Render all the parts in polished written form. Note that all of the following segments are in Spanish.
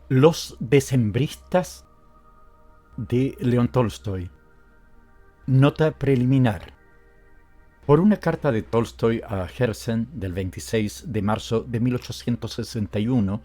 Los decembristas de León Tolstoy. Nota preliminar. Por una carta de Tolstoy a Herzen del 26 de marzo de 1861,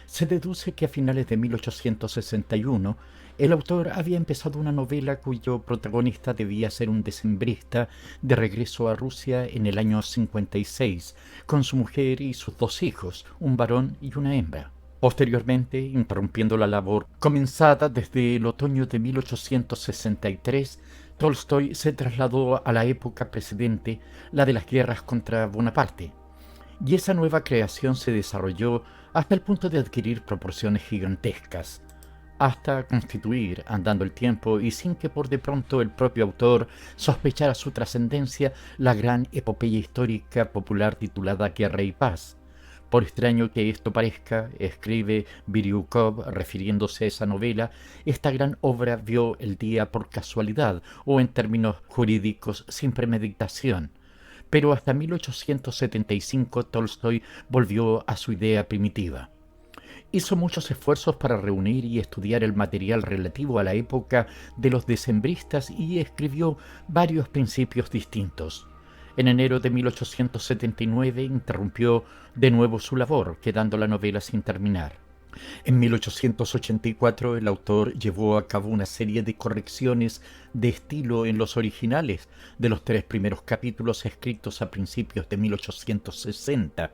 se deduce que a finales de 1861 el autor había empezado una novela cuyo protagonista debía ser un decembrista de regreso a Rusia en el año 56, con su mujer y sus dos hijos, un varón y una hembra. Posteriormente, interrumpiendo la labor comenzada desde el otoño de 1863, Tolstoy se trasladó a la época precedente, la de las guerras contra Bonaparte, y esa nueva creación se desarrolló hasta el punto de adquirir proporciones gigantescas, hasta constituir, andando el tiempo y sin que por de pronto el propio autor sospechara su trascendencia, la gran epopeya histórica popular titulada Guerra y Paz. Por extraño que esto parezca, escribe Biryukov refiriéndose a esa novela, esta gran obra vio el día por casualidad o en términos jurídicos sin premeditación. Pero hasta 1875 Tolstoy volvió a su idea primitiva. Hizo muchos esfuerzos para reunir y estudiar el material relativo a la época de los decembristas y escribió varios principios distintos. En enero de 1879 interrumpió de nuevo su labor, quedando la novela sin terminar. En 1884 el autor llevó a cabo una serie de correcciones de estilo en los originales de los 3 primeros capítulos escritos a principios de 1860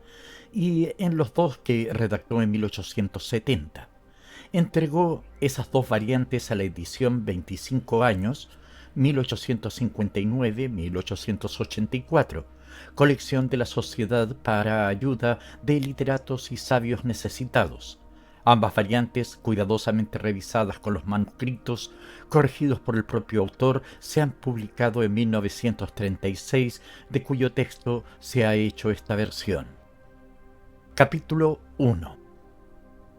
y en los 2 que redactó en 1870. Entregó esas 2 variantes a la edición 25 años, 1859-1884, colección de la Sociedad para Ayuda de Literatos y Sabios Necesitados. Ambas variantes, cuidadosamente revisadas con los manuscritos corregidos por el propio autor, se han publicado en 1936, de cuyo texto se ha hecho esta versión. Capítulo 1.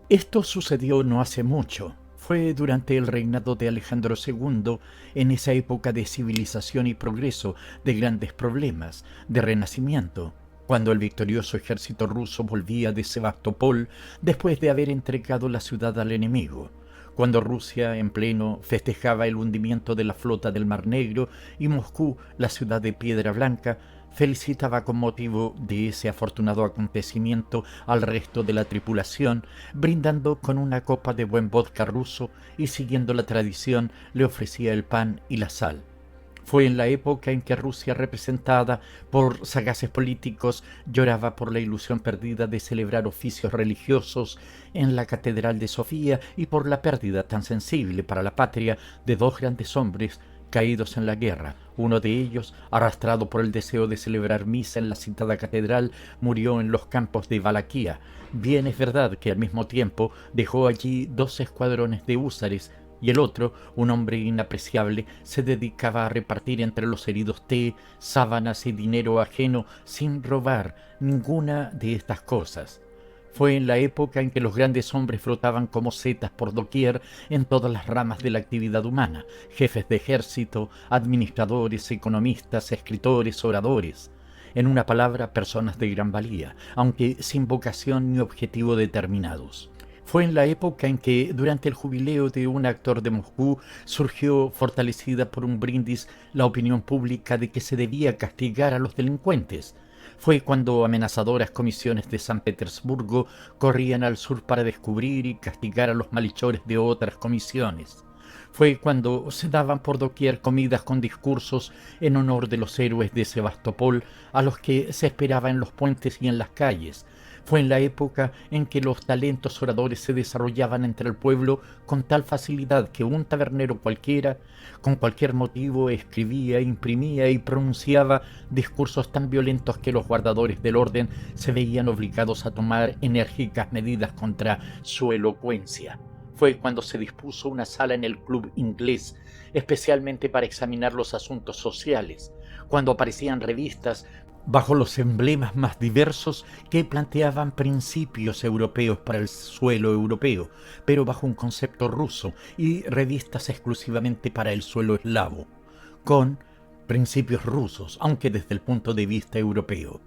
Esto sucedió no hace mucho. Fue durante el reinado de Alejandro II, en esa época de civilización y progreso, de grandes problemas, de renacimiento, cuando el victorioso ejército ruso volvía de Sebastopol después de haber entregado la ciudad al enemigo, cuando Rusia en pleno festejaba el hundimiento de la flota del Mar Negro y Moscú, la ciudad de Piedra Blanca, felicitaba con motivo de ese afortunado acontecimiento al resto de la tripulación, brindando con una copa de buen vodka ruso y, siguiendo la tradición, le ofrecía el pan y la sal. Fue en la época en que Rusia, representada por sagaces políticos, lloraba por la ilusión perdida de celebrar oficios religiosos en la Catedral de Sofía y por la pérdida tan sensible para la patria de 2 grandes hombres caídos en la guerra. Uno de ellos, arrastrado por el deseo de celebrar misa en la citada catedral, murió en los campos de Valaquia. Bien es verdad que al mismo tiempo dejó allí 2 escuadrones de húsares, y el otro, un hombre inapreciable, se dedicaba a repartir entre los heridos té, sábanas y dinero ajeno sin robar ninguna de estas cosas. Fue en la época en que los grandes hombres flotaban como setas por doquier en todas las ramas de la actividad humana, jefes de ejército, administradores, economistas, escritores, oradores. En una palabra, personas de gran valía, aunque sin vocación ni objetivo determinados. Fue en la época en que, durante el jubileo de un actor de Moscú, surgió, fortalecida por un brindis, la opinión pública de que se debía castigar a los delincuentes. Fue cuando amenazadoras comisiones de San Petersburgo corrían al sur para descubrir y castigar a los malhechores de otras comisiones. Fue cuando se daban por doquier comidas con discursos en honor de los héroes de Sebastopol, a los que se esperaba en los puentes y en las calles. Fue en la época en que los talentos oradores se desarrollaban entre el pueblo con tal facilidad que un tabernero cualquiera, con cualquier motivo, escribía, imprimía y pronunciaba discursos tan violentos que los guardadores del orden se veían obligados a tomar enérgicas medidas contra su elocuencia. Fue cuando se dispuso una sala en el club inglés, especialmente para examinar los asuntos sociales, cuando aparecían revistas bajo los emblemas más diversos que planteaban principios europeos para el suelo europeo, pero bajo un concepto ruso, y revistas exclusivamente para el suelo eslavo, con principios rusos, aunque desde el punto de vista europeo.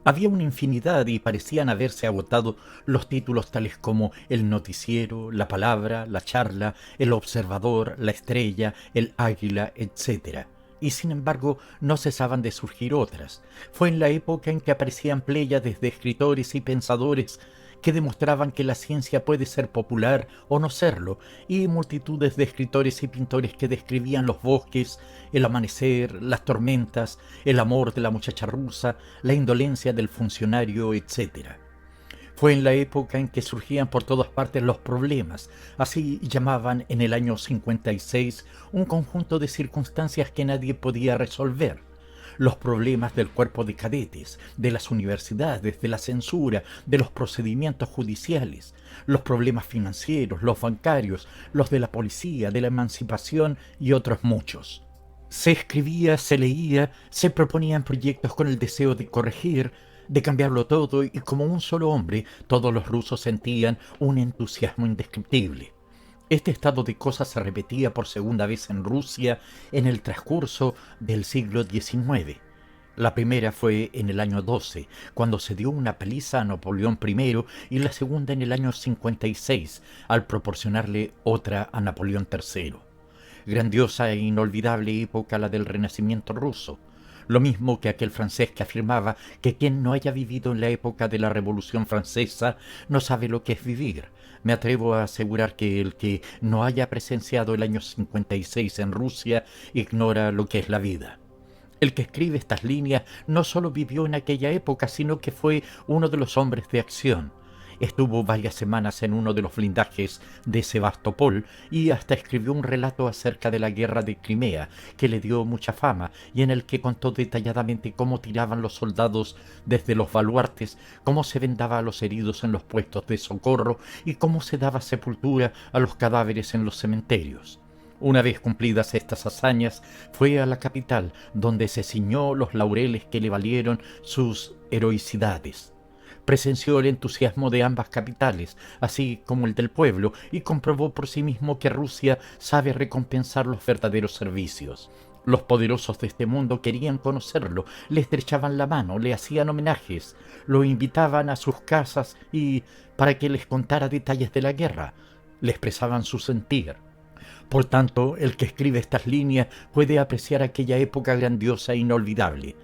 Había una infinidad y parecían haberse agotado los títulos tales como El Noticiero, La Palabra, La Charla, El Observador, La Estrella, El Águila, etc. Y sin embargo no cesaban de surgir otras. Fue en la época en que aparecían pléyades de escritores y pensadores que demostraban que la ciencia puede ser popular o no serlo, y multitudes de escritores y pintores que describían los bosques, el amanecer, las tormentas, el amor de la muchacha rusa, la indolencia del funcionario, etc. Fue en la época en que surgían por todas partes los problemas, así llamaban en el año 56 un conjunto de circunstancias que nadie podía resolver. Los problemas del cuerpo de cadetes, de las universidades, de la censura, de los procedimientos judiciales, los problemas financieros, los bancarios, los de la policía, de la emancipación y otros muchos. Se escribía, se leía, se proponían proyectos con el deseo de corregir, de cambiarlo todo, y como un solo hombre, todos los rusos sentían un entusiasmo indescriptible. Este estado de cosas se repetía por segunda vez en Rusia en el transcurso del siglo XIX. La primera fue en el año 12, cuando se dio una paliza a Napoleón I, y la segunda en el año 56, al proporcionarle otra a Napoleón III. Grandiosa e inolvidable época la del Renacimiento ruso. Lo mismo que aquel francés que afirmaba que quien no haya vivido en la época de la Revolución Francesa no sabe lo que es vivir. Me atrevo a asegurar que el que no haya presenciado el año 56 en Rusia ignora lo que es la vida. El que escribe estas líneas no solo vivió en aquella época, sino que fue uno de los hombres de acción. Estuvo varias semanas en uno de los blindajes de Sebastopol y hasta escribió un relato acerca de la guerra de Crimea, que le dio mucha fama y en el que contó detalladamente cómo tiraban los soldados desde los baluartes, cómo se vendaba a los heridos en los puestos de socorro y cómo se daba sepultura a los cadáveres en los cementerios. Una vez cumplidas estas hazañas, fue a la capital, donde se ciñó los laureles que le valieron sus heroicidades. Presenció el entusiasmo de ambas capitales, así como el del pueblo, y comprobó por sí mismo que Rusia sabe recompensar los verdaderos servicios. Los poderosos de este mundo querían conocerlo, le estrechaban la mano, le hacían homenajes, lo invitaban a sus casas y, para que les contara detalles de la guerra, le expresaban su sentir. Por tanto, el que escribe estas líneas puede apreciar aquella época grandiosa e inolvidable.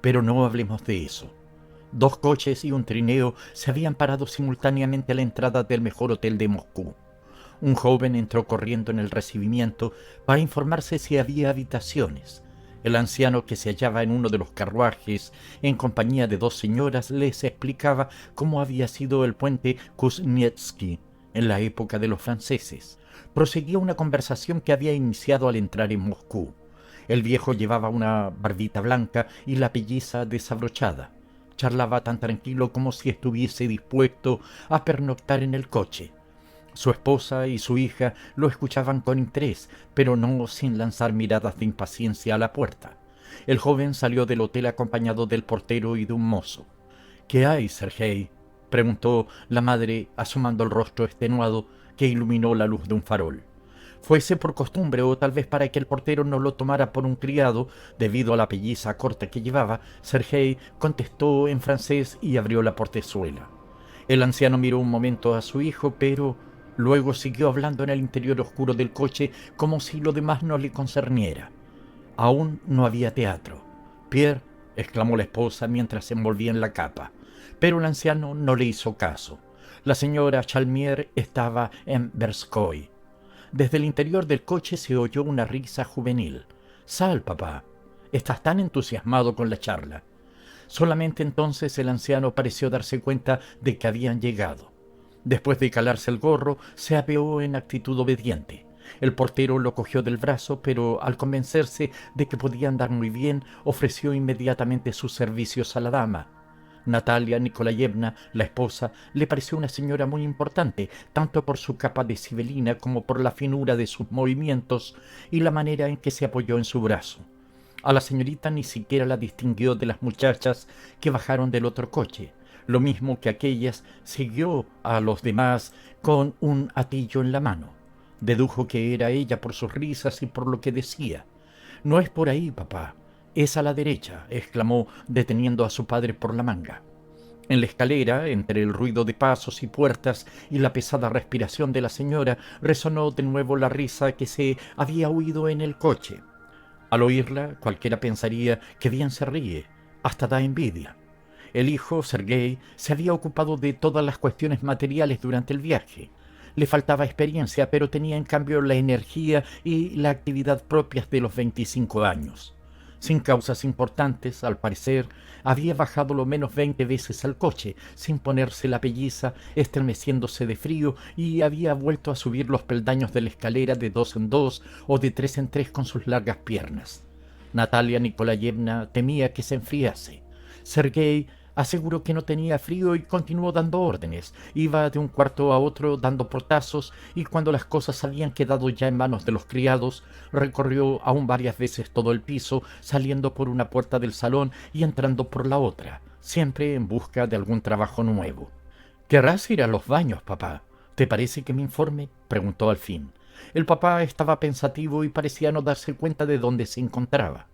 Pero no hablemos de eso. 2 coches y un trineo se habían parado simultáneamente a la entrada del mejor hotel de Moscú. Un joven entró corriendo en el recibimiento para informarse si había habitaciones. El anciano, que se hallaba en uno de los carruajes en compañía de 2 señoras, les explicaba cómo había sido el puente Kuznetsky en la época de los franceses. Proseguía una conversación que había iniciado al entrar en Moscú. El viejo llevaba una barbita blanca y la pelliza desabrochada. Charlaba tan tranquilo como si estuviese dispuesto a pernoctar en el coche. Su esposa y su hija lo escuchaban con interés, pero no sin lanzar miradas de impaciencia a la puerta. El joven salió del hotel acompañado del portero y de un mozo. «¿Qué hay, Sergei?», preguntó la madre, asomando el rostro extenuado que iluminó la luz de un farol. Fuese por costumbre o tal vez para que el portero no lo tomara por un criado, debido a la pelliza corta que llevaba, Sergei contestó en francés y abrió la portezuela. El anciano miró un momento a su hijo, pero luego siguió hablando en el interior oscuro del coche como si lo demás no le concerniera. Aún no había teatro. «Pierre», exclamó la esposa mientras se envolvía en la capa, pero el anciano no le hizo caso. La señora Chalmier estaba en Verskoy. Desde el interior del coche se oyó una risa juvenil. «Sal, papá. Estás tan entusiasmado con la charla». Solamente entonces el anciano pareció darse cuenta de que habían llegado. Después de calarse el gorro, se apeó en actitud obediente. El portero lo cogió del brazo, pero al convencerse de que podía andar muy bien, ofreció inmediatamente sus servicios a la dama. Natalia Nikolayevna, la esposa, le pareció una señora muy importante, tanto por su capa de sibelina como por la finura de sus movimientos y la manera en que se apoyó en su brazo. A la señorita ni siquiera la distinguió de las muchachas que bajaron del otro coche. Lo mismo que aquellas, siguió a los demás con un hatillo en la mano. Dedujo que era ella por sus risas y por lo que decía. «No es por ahí, papá. Es a la derecha», exclamó, deteniendo a su padre por la manga. En la escalera, entre el ruido de pasos y puertas y la pesada respiración de la señora, resonó de nuevo la risa que se había oído en el coche. Al oírla, cualquiera pensaría que bien se ríe, hasta da envidia. El hijo, Sergei, se había ocupado de todas las cuestiones materiales durante el viaje. Le faltaba experiencia, pero tenía en cambio la energía y la actividad propias de los 25 años. Sin causas importantes, al parecer, había bajado lo menos 20 veces al coche, sin ponerse la pelliza, estremeciéndose de frío, y había vuelto a subir los peldaños de la escalera de 2 en 2 o de 3 en 3 con sus largas piernas. Natalia Nikolayevna temía que se enfriase. Sergei aseguró que no tenía frío y continuó dando órdenes. Iba de un cuarto a otro dando portazos, y cuando las cosas habían quedado ya en manos de los criados, recorrió aún varias veces todo el piso, saliendo por una puerta del salón y entrando por la otra, siempre en busca de algún trabajo nuevo. «¿Querrás ir a los baños, papá? ¿Te parece que me informe?», preguntó al fin. El papá estaba pensativo y parecía no darse cuenta de dónde se encontraba.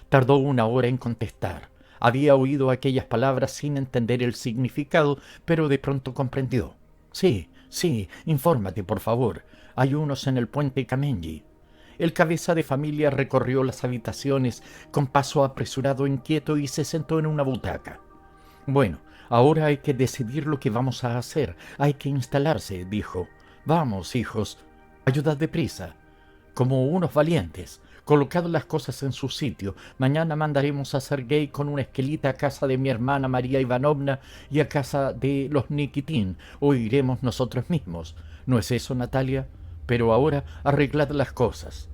Tardó una hora en contestar. Había oído aquellas palabras sin entender el significado, pero de pronto comprendió. «Sí, sí, infórmate, por favor. Hay unos en el puente Kamenji». El cabeza de familia recorrió las habitaciones con paso apresurado, inquieto, y se sentó en una butaca. «Bueno, ahora hay que decidir lo que vamos a hacer. Hay que instalarse», dijo. «Vamos, hijos, ayudad deprisa, como unos valientes. Colocad las cosas en su sitio. Mañana mandaremos a Sergei con una esquelita a casa de mi hermana María Ivanovna y a casa de los Nikitin, o iremos nosotros mismos. ¿No es eso, Natalia? Pero ahora arreglad las cosas».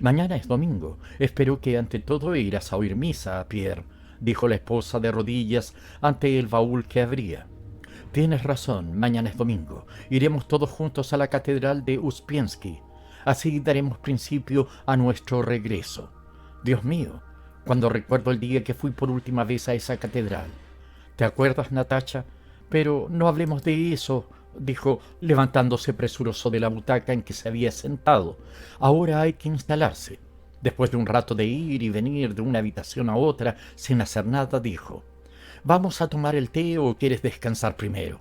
«Mañana es domingo. Espero que ante todo irás a oír misa, Pierre», dijo la esposa de rodillas ante el baúl que abría. «Tienes razón, mañana es domingo. Iremos todos juntos a la catedral de Uspiensky. Así daremos principio a nuestro regreso. Dios mío, cuando recuerdo el día que fui por última vez a esa catedral. ¿Te acuerdas, Natacha? Pero no hablemos de eso», dijo, levantándose presuroso de la butaca en que se había sentado. «Ahora hay que instalarse». Después de un rato de ir y venir de una habitación a otra sin hacer nada, dijo: «¿Vamos a tomar el té o quieres descansar primero?».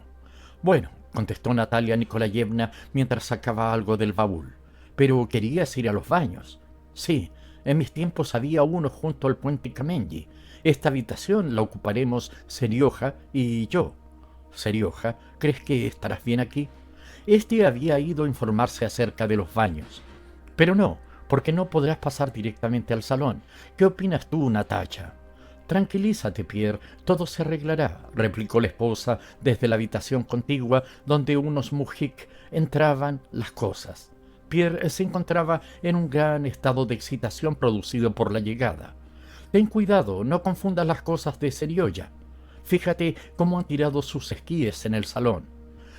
«Bueno», contestó Natalia Nikolayevna mientras sacaba algo del baúl. «¿Pero querías ir a los baños?». «Sí, en mis tiempos había uno junto al puente Kamenji. Esta habitación la ocuparemos Serioja y yo». «Serioja, ¿crees que estarás bien aquí?». Este había ido a informarse acerca de los baños. «Pero no, porque no podrás pasar directamente al salón. ¿Qué opinas tú, Natacha?». «Tranquilízate, Pierre, todo se arreglará», replicó la esposa desde la habitación contigua donde unos mujik entraban las cosas. Pierre se encontraba en un gran estado de excitación producido por la llegada. «Ten cuidado, no confundas las cosas de Serioya. Fíjate cómo han tirado sus esquíes en el salón».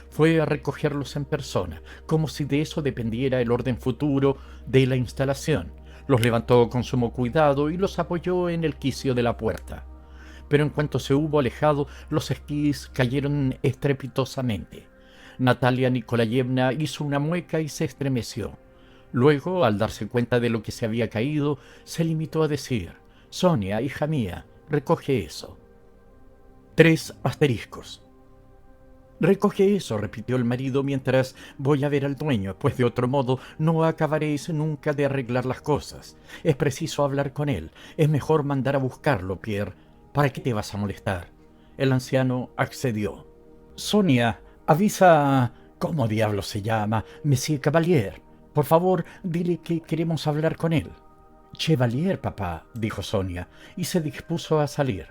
Fue a recogerlos en persona, como si de eso dependiera el orden futuro de la instalación. Los levantó con sumo cuidado y los apoyó en el quicio de la puerta. Pero en cuanto se hubo alejado, los esquís cayeron estrepitosamente. Natalia Nikolayevna hizo una mueca y se estremeció. Luego, al darse cuenta de lo que se había caído, se limitó a decir: «Sonia, hija mía, recoge eso». 3 asteriscos. «Recoge eso», repitió el marido, «mientras voy a ver al dueño, pues de otro modo no acabaréis nunca de arreglar las cosas. Es preciso hablar con él. Es mejor mandar a buscarlo, Pierre. ¿Para qué te vas a molestar?». El anciano accedió. «Sonia, avisa a... ¿Cómo diablo se llama? Monsieur Cavalier. Por favor, dile que queremos hablar con él». «Chevalier, papá», dijo Sonia, y se dispuso a salir.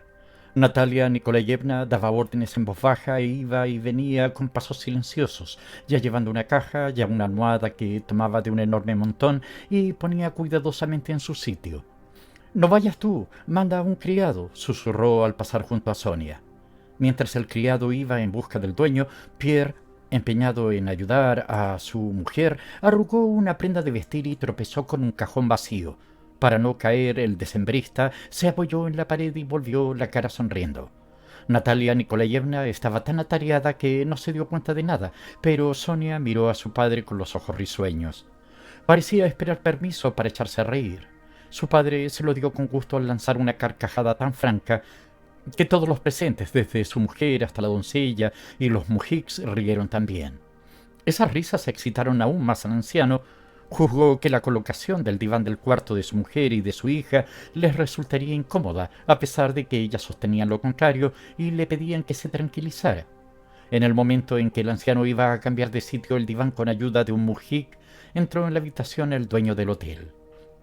Natalia Nikolayevna daba órdenes en voz baja e iba y venía con pasos silenciosos, ya llevando una caja, ya una almohada que tomaba de un enorme montón y ponía cuidadosamente en su sitio. «No vayas tú, manda a un criado», susurró al pasar junto a Sonia. Mientras el criado iba en busca del dueño, Pierre, empeñado en ayudar a su mujer, arrugó una prenda de vestir y tropezó con un cajón vacío. Para no caer, el decembrista se apoyó en la pared y volvió la cara sonriendo. Natalia Nikolayevna estaba tan atareada que no se dio cuenta de nada, pero Sonia miró a su padre con los ojos risueños. Parecía esperar permiso para echarse a reír. Su padre se lo dio con gusto al lanzar una carcajada tan franca que todos los presentes, desde su mujer hasta la doncella y los mujiks, rieron también. Esas risas excitaron aún más al anciano. Juzgó que la colocación del diván del cuarto de su mujer y de su hija les resultaría incómoda, a pesar de que ellas sostenían lo contrario y le pedían que se tranquilizara. En el momento en que el anciano iba a cambiar de sitio el diván con ayuda de un mujik, entró en la habitación el dueño del hotel.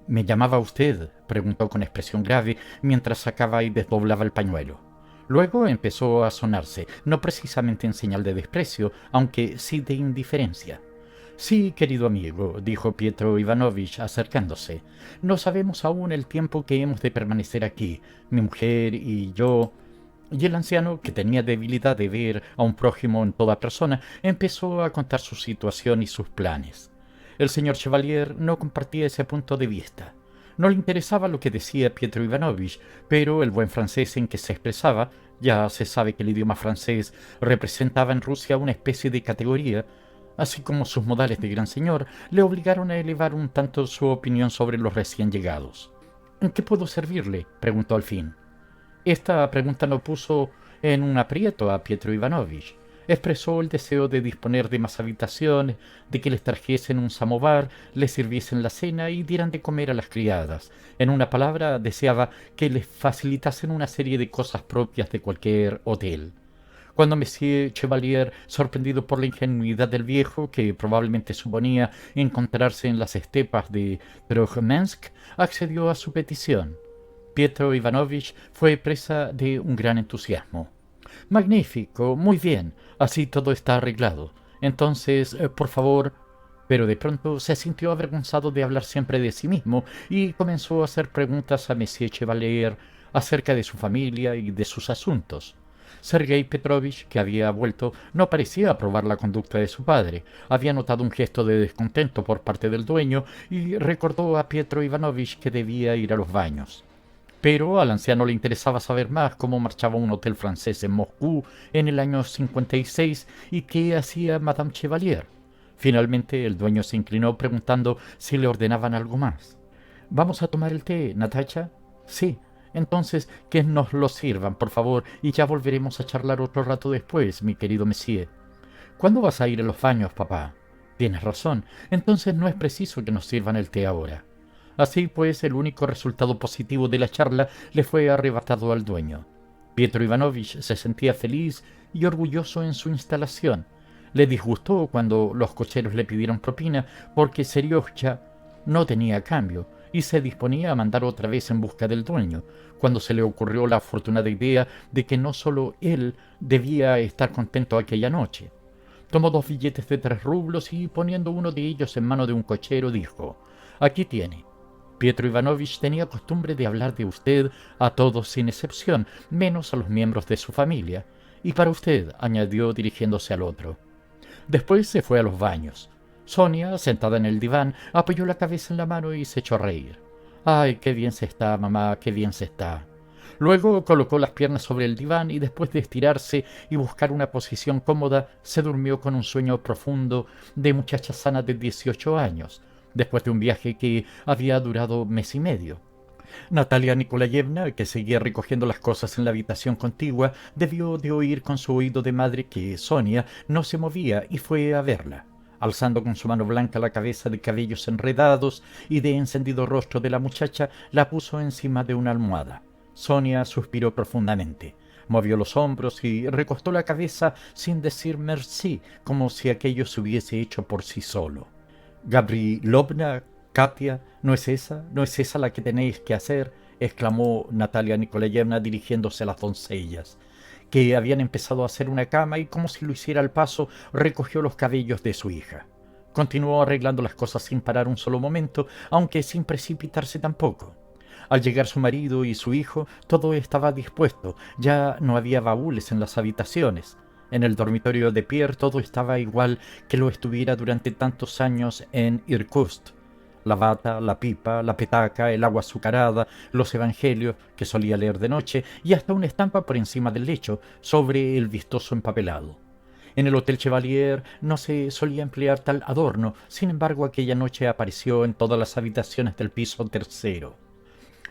—¿Me llamaba usted? —preguntó con expresión grave mientras sacaba y desdoblaba el pañuelo. Luego empezó a sonarse, no precisamente en señal de desprecio, aunque sí de indiferencia. —Sí, querido amigo —dijo Pietro Ivanovich acercándose—, no sabemos aún el tiempo que hemos de permanecer aquí, mi mujer y yo. Y el anciano, que tenía debilidad de ver a un prójimo en toda persona, empezó a contar su situación y sus planes. El señor Chevalier no compartía ese punto de vista. No le interesaba lo que decía Pietro Ivanovich, pero el buen francés en que se expresaba, ya se sabe que el idioma francés representaba en Rusia una especie de categoría, así como sus modales de gran señor, le obligaron a elevar un tanto su opinión sobre los recién llegados. —¿En qué puedo servirle? —preguntó al fin. Esta pregunta no puso en un aprieto a Pietro Ivanovich. Expresó el deseo de disponer de más habitaciones, de que les trajesen un samovar, les sirviesen la cena y dieran de comer a las criadas. En una palabra, deseaba que les facilitasen una serie de cosas propias de cualquier hotel. Cuando Monsieur Chevalier, sorprendido por la ingenuidad del viejo, que probablemente suponía encontrarse en las estepas de Trojmensk, accedió a su petición. Pietro Ivanovich fue presa de un gran entusiasmo. —Magnífico, muy bien, así todo está arreglado. Entonces, por favor... Pero de pronto se sintió avergonzado de hablar siempre de sí mismo y comenzó a hacer preguntas a Monsieur Chevalier acerca de su familia y de sus asuntos. Sergei Petrovich, que había vuelto, no parecía aprobar la conducta de su padre. Había notado un gesto de descontento por parte del dueño y recordó a Pietro Ivanovich que debía ir a los baños. Pero al anciano le interesaba saber más cómo marchaba un hotel francés en Moscú en el año 56 y qué hacía Madame Chevalier. Finalmente el dueño se inclinó preguntando si le ordenaban algo más. —¿Vamos a tomar el té, Natacha? —Sí. —Entonces que nos lo sirvan, por favor, y ya volveremos a charlar otro rato después, mi querido monsieur. —¿Cuándo vas a ir a los baños, papá? —Tienes razón. Entonces no es preciso que nos sirvan el té ahora. Así pues, el único resultado positivo de la charla le fue arrebatado al dueño. Pietro Ivanovich se sentía feliz y orgulloso en su instalación. Le disgustó cuando los cocheros le pidieron propina porque Seriosha no tenía cambio y se disponía a mandar otra vez en busca del dueño, cuando se le ocurrió la afortunada idea de que no solo él debía estar contento aquella noche. Tomó 2 billetes de 3 rublos y, poniendo uno de ellos en mano de un cochero, dijo: —Aquí tiene. Pietro Ivanovich tenía costumbre de hablar de usted a todos sin excepción, menos a los miembros de su familia. Y para usted —añadió dirigiéndose al otro. Después se fue a los baños. Sonia, sentada en el diván, apoyó la cabeza en la mano y se echó a reír. —¡Ay, qué bien se está, mamá, qué bien se está! Luego colocó las piernas sobre el diván y, después de estirarse y buscar una posición cómoda, se durmió con un sueño profundo de muchacha sana de 18 años, después de un viaje que había durado mes y medio. Natalia Nikolayevna, que seguía recogiendo las cosas en la habitación contigua, debió de oír con su oído de madre que Sonia no se movía y fue a verla. Alzando con su mano blanca la cabeza de cabellos enredados y de encendido rostro de la muchacha, la puso encima de una almohada. Sonia suspiró profundamente, movió los hombros y recostó la cabeza sin decir merci, como si aquello se hubiese hecho por sí solo. —Gavrilovna, Katia, ¿no es esa la que tenéis que hacer? —exclamó Natalia Nikolayevna dirigiéndose a las doncellas, que habían empezado a hacer una cama, y, como si lo hiciera al paso, recogió los cabellos de su hija. Continuó arreglando las cosas sin parar un solo momento, aunque sin precipitarse tampoco. Al llegar su marido y su hijo, todo estaba dispuesto. Ya no había baúles en las habitaciones. En el dormitorio de Pierre todo estaba igual que lo estuviera durante tantos años en Irkutsk. La bata, la pipa, la petaca, el agua azucarada, los evangelios que solía leer de noche y hasta una estampa por encima del lecho sobre el vistoso empapelado. En el Hotel Chevalier no se solía emplear tal adorno, sin embargo aquella noche apareció en todas las habitaciones del piso tercero.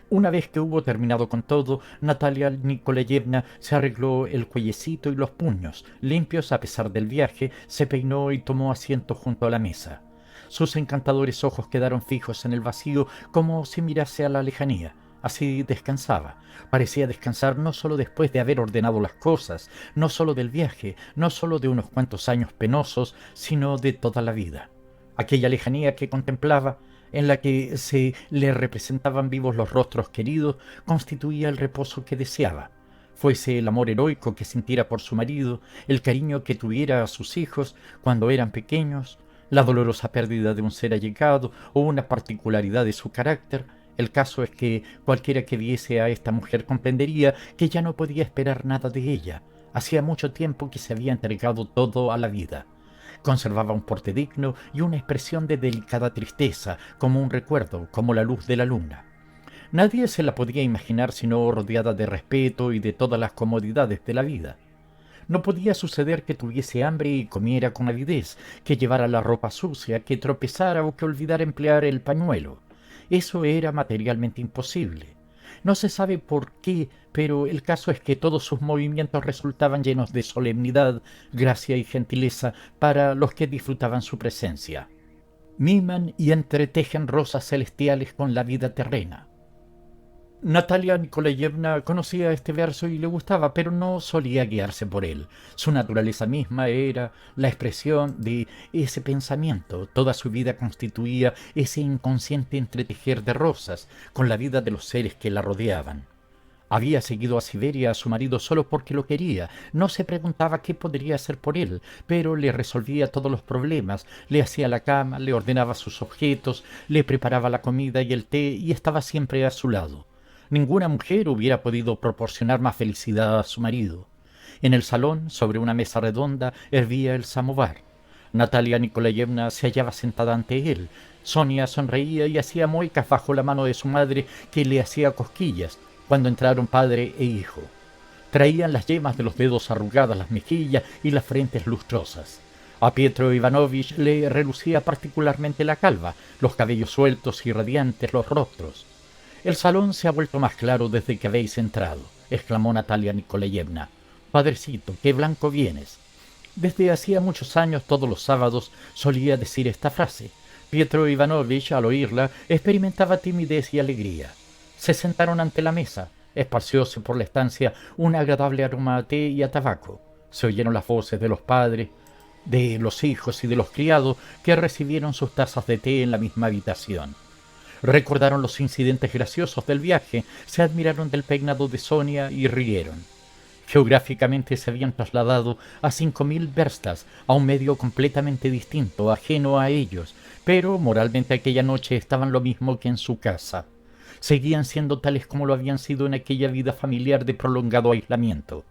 Una vez que hubo terminado con todo, Natalia Nikolayevna se arregló el cuellecito y los puños, limpios a pesar del viaje, se peinó y tomó asiento junto a la mesa. Sus encantadores ojos quedaron fijos en el vacío como si mirase a la lejanía. Así descansaba. Parecía descansar no solo después de haber ordenado las cosas, no solo del viaje, no solo de unos cuantos años penosos, sino de toda la vida. Aquella lejanía que contemplaba, en la que se le representaban vivos los rostros queridos, constituía el reposo que deseaba. Fuese el amor heroico que sintiera por su marido, el cariño que tuviera a sus hijos cuando eran pequeños, la dolorosa pérdida de un ser allegado o una particularidad de su carácter. El caso es que cualquiera que viese a esta mujer comprendería que ya no podía esperar nada de ella. Hacía mucho tiempo que se había entregado todo a la vida. Conservaba un porte digno y una expresión de delicada tristeza, como un recuerdo, como la luz de la luna. Nadie se la podía imaginar sino rodeada de respeto y de todas las comodidades de la vida. No podía suceder que tuviese hambre y comiera con avidez, que llevara la ropa sucia, que tropezara o que olvidara emplear el pañuelo. Eso era materialmente imposible. No se sabe por qué, pero el caso es que todos sus movimientos resultaban llenos de solemnidad, gracia y gentileza para los que disfrutaban su presencia. Miman y entretejen rosas celestiales con la vida terrena. Natalia Nikolayevna conocía este verso y le gustaba, pero no solía guiarse por él. Su naturaleza misma era la expresión de ese pensamiento. Toda su vida constituía ese inconsciente entretejer de rosas con la vida de los seres que la rodeaban. Había seguido a Siberia a su marido solo porque lo quería. No se preguntaba qué podría hacer por él, pero le resolvía todos los problemas. Le hacía la cama, le ordenaba sus objetos, le preparaba la comida y el té y estaba siempre a su lado. Ninguna mujer hubiera podido proporcionar más felicidad a su marido. En el salón, sobre una mesa redonda, hervía el samovar. Natalia Nikolayevna se hallaba sentada ante él. Sonia sonreía y hacía muecas bajo la mano de su madre, que le hacía cosquillas, cuando entraron padre e hijo. Traían las yemas de los dedos arrugadas, las mejillas y las frentes lustrosas. A Pietro Ivanovich le relucía particularmente la calva, los cabellos sueltos y radiantes los rostros. «El salón se ha vuelto más claro desde que habéis entrado», exclamó Natalia Nikolayevna. «Padrecito, qué blanco vienes». Desde hacía muchos años, todos los sábados, solía decir esta frase. Pietro Ivanovich, al oírla, experimentaba timidez y alegría. Se sentaron ante la mesa. Esparcióse por la estancia un agradable aroma a té y a tabaco. Se oyeron las voces de los padres, de los hijos y de los criados que recibieron sus tazas de té en la misma habitación. Recordaron los incidentes graciosos del viaje, se admiraron del peinado de Sonia y rieron. Geográficamente se habían trasladado a 5000 verstas, a un medio completamente distinto, ajeno a ellos, pero moralmente aquella noche estaban lo mismo que en su casa. Seguían siendo tales como lo habían sido en aquella vida familiar de prolongado aislamiento.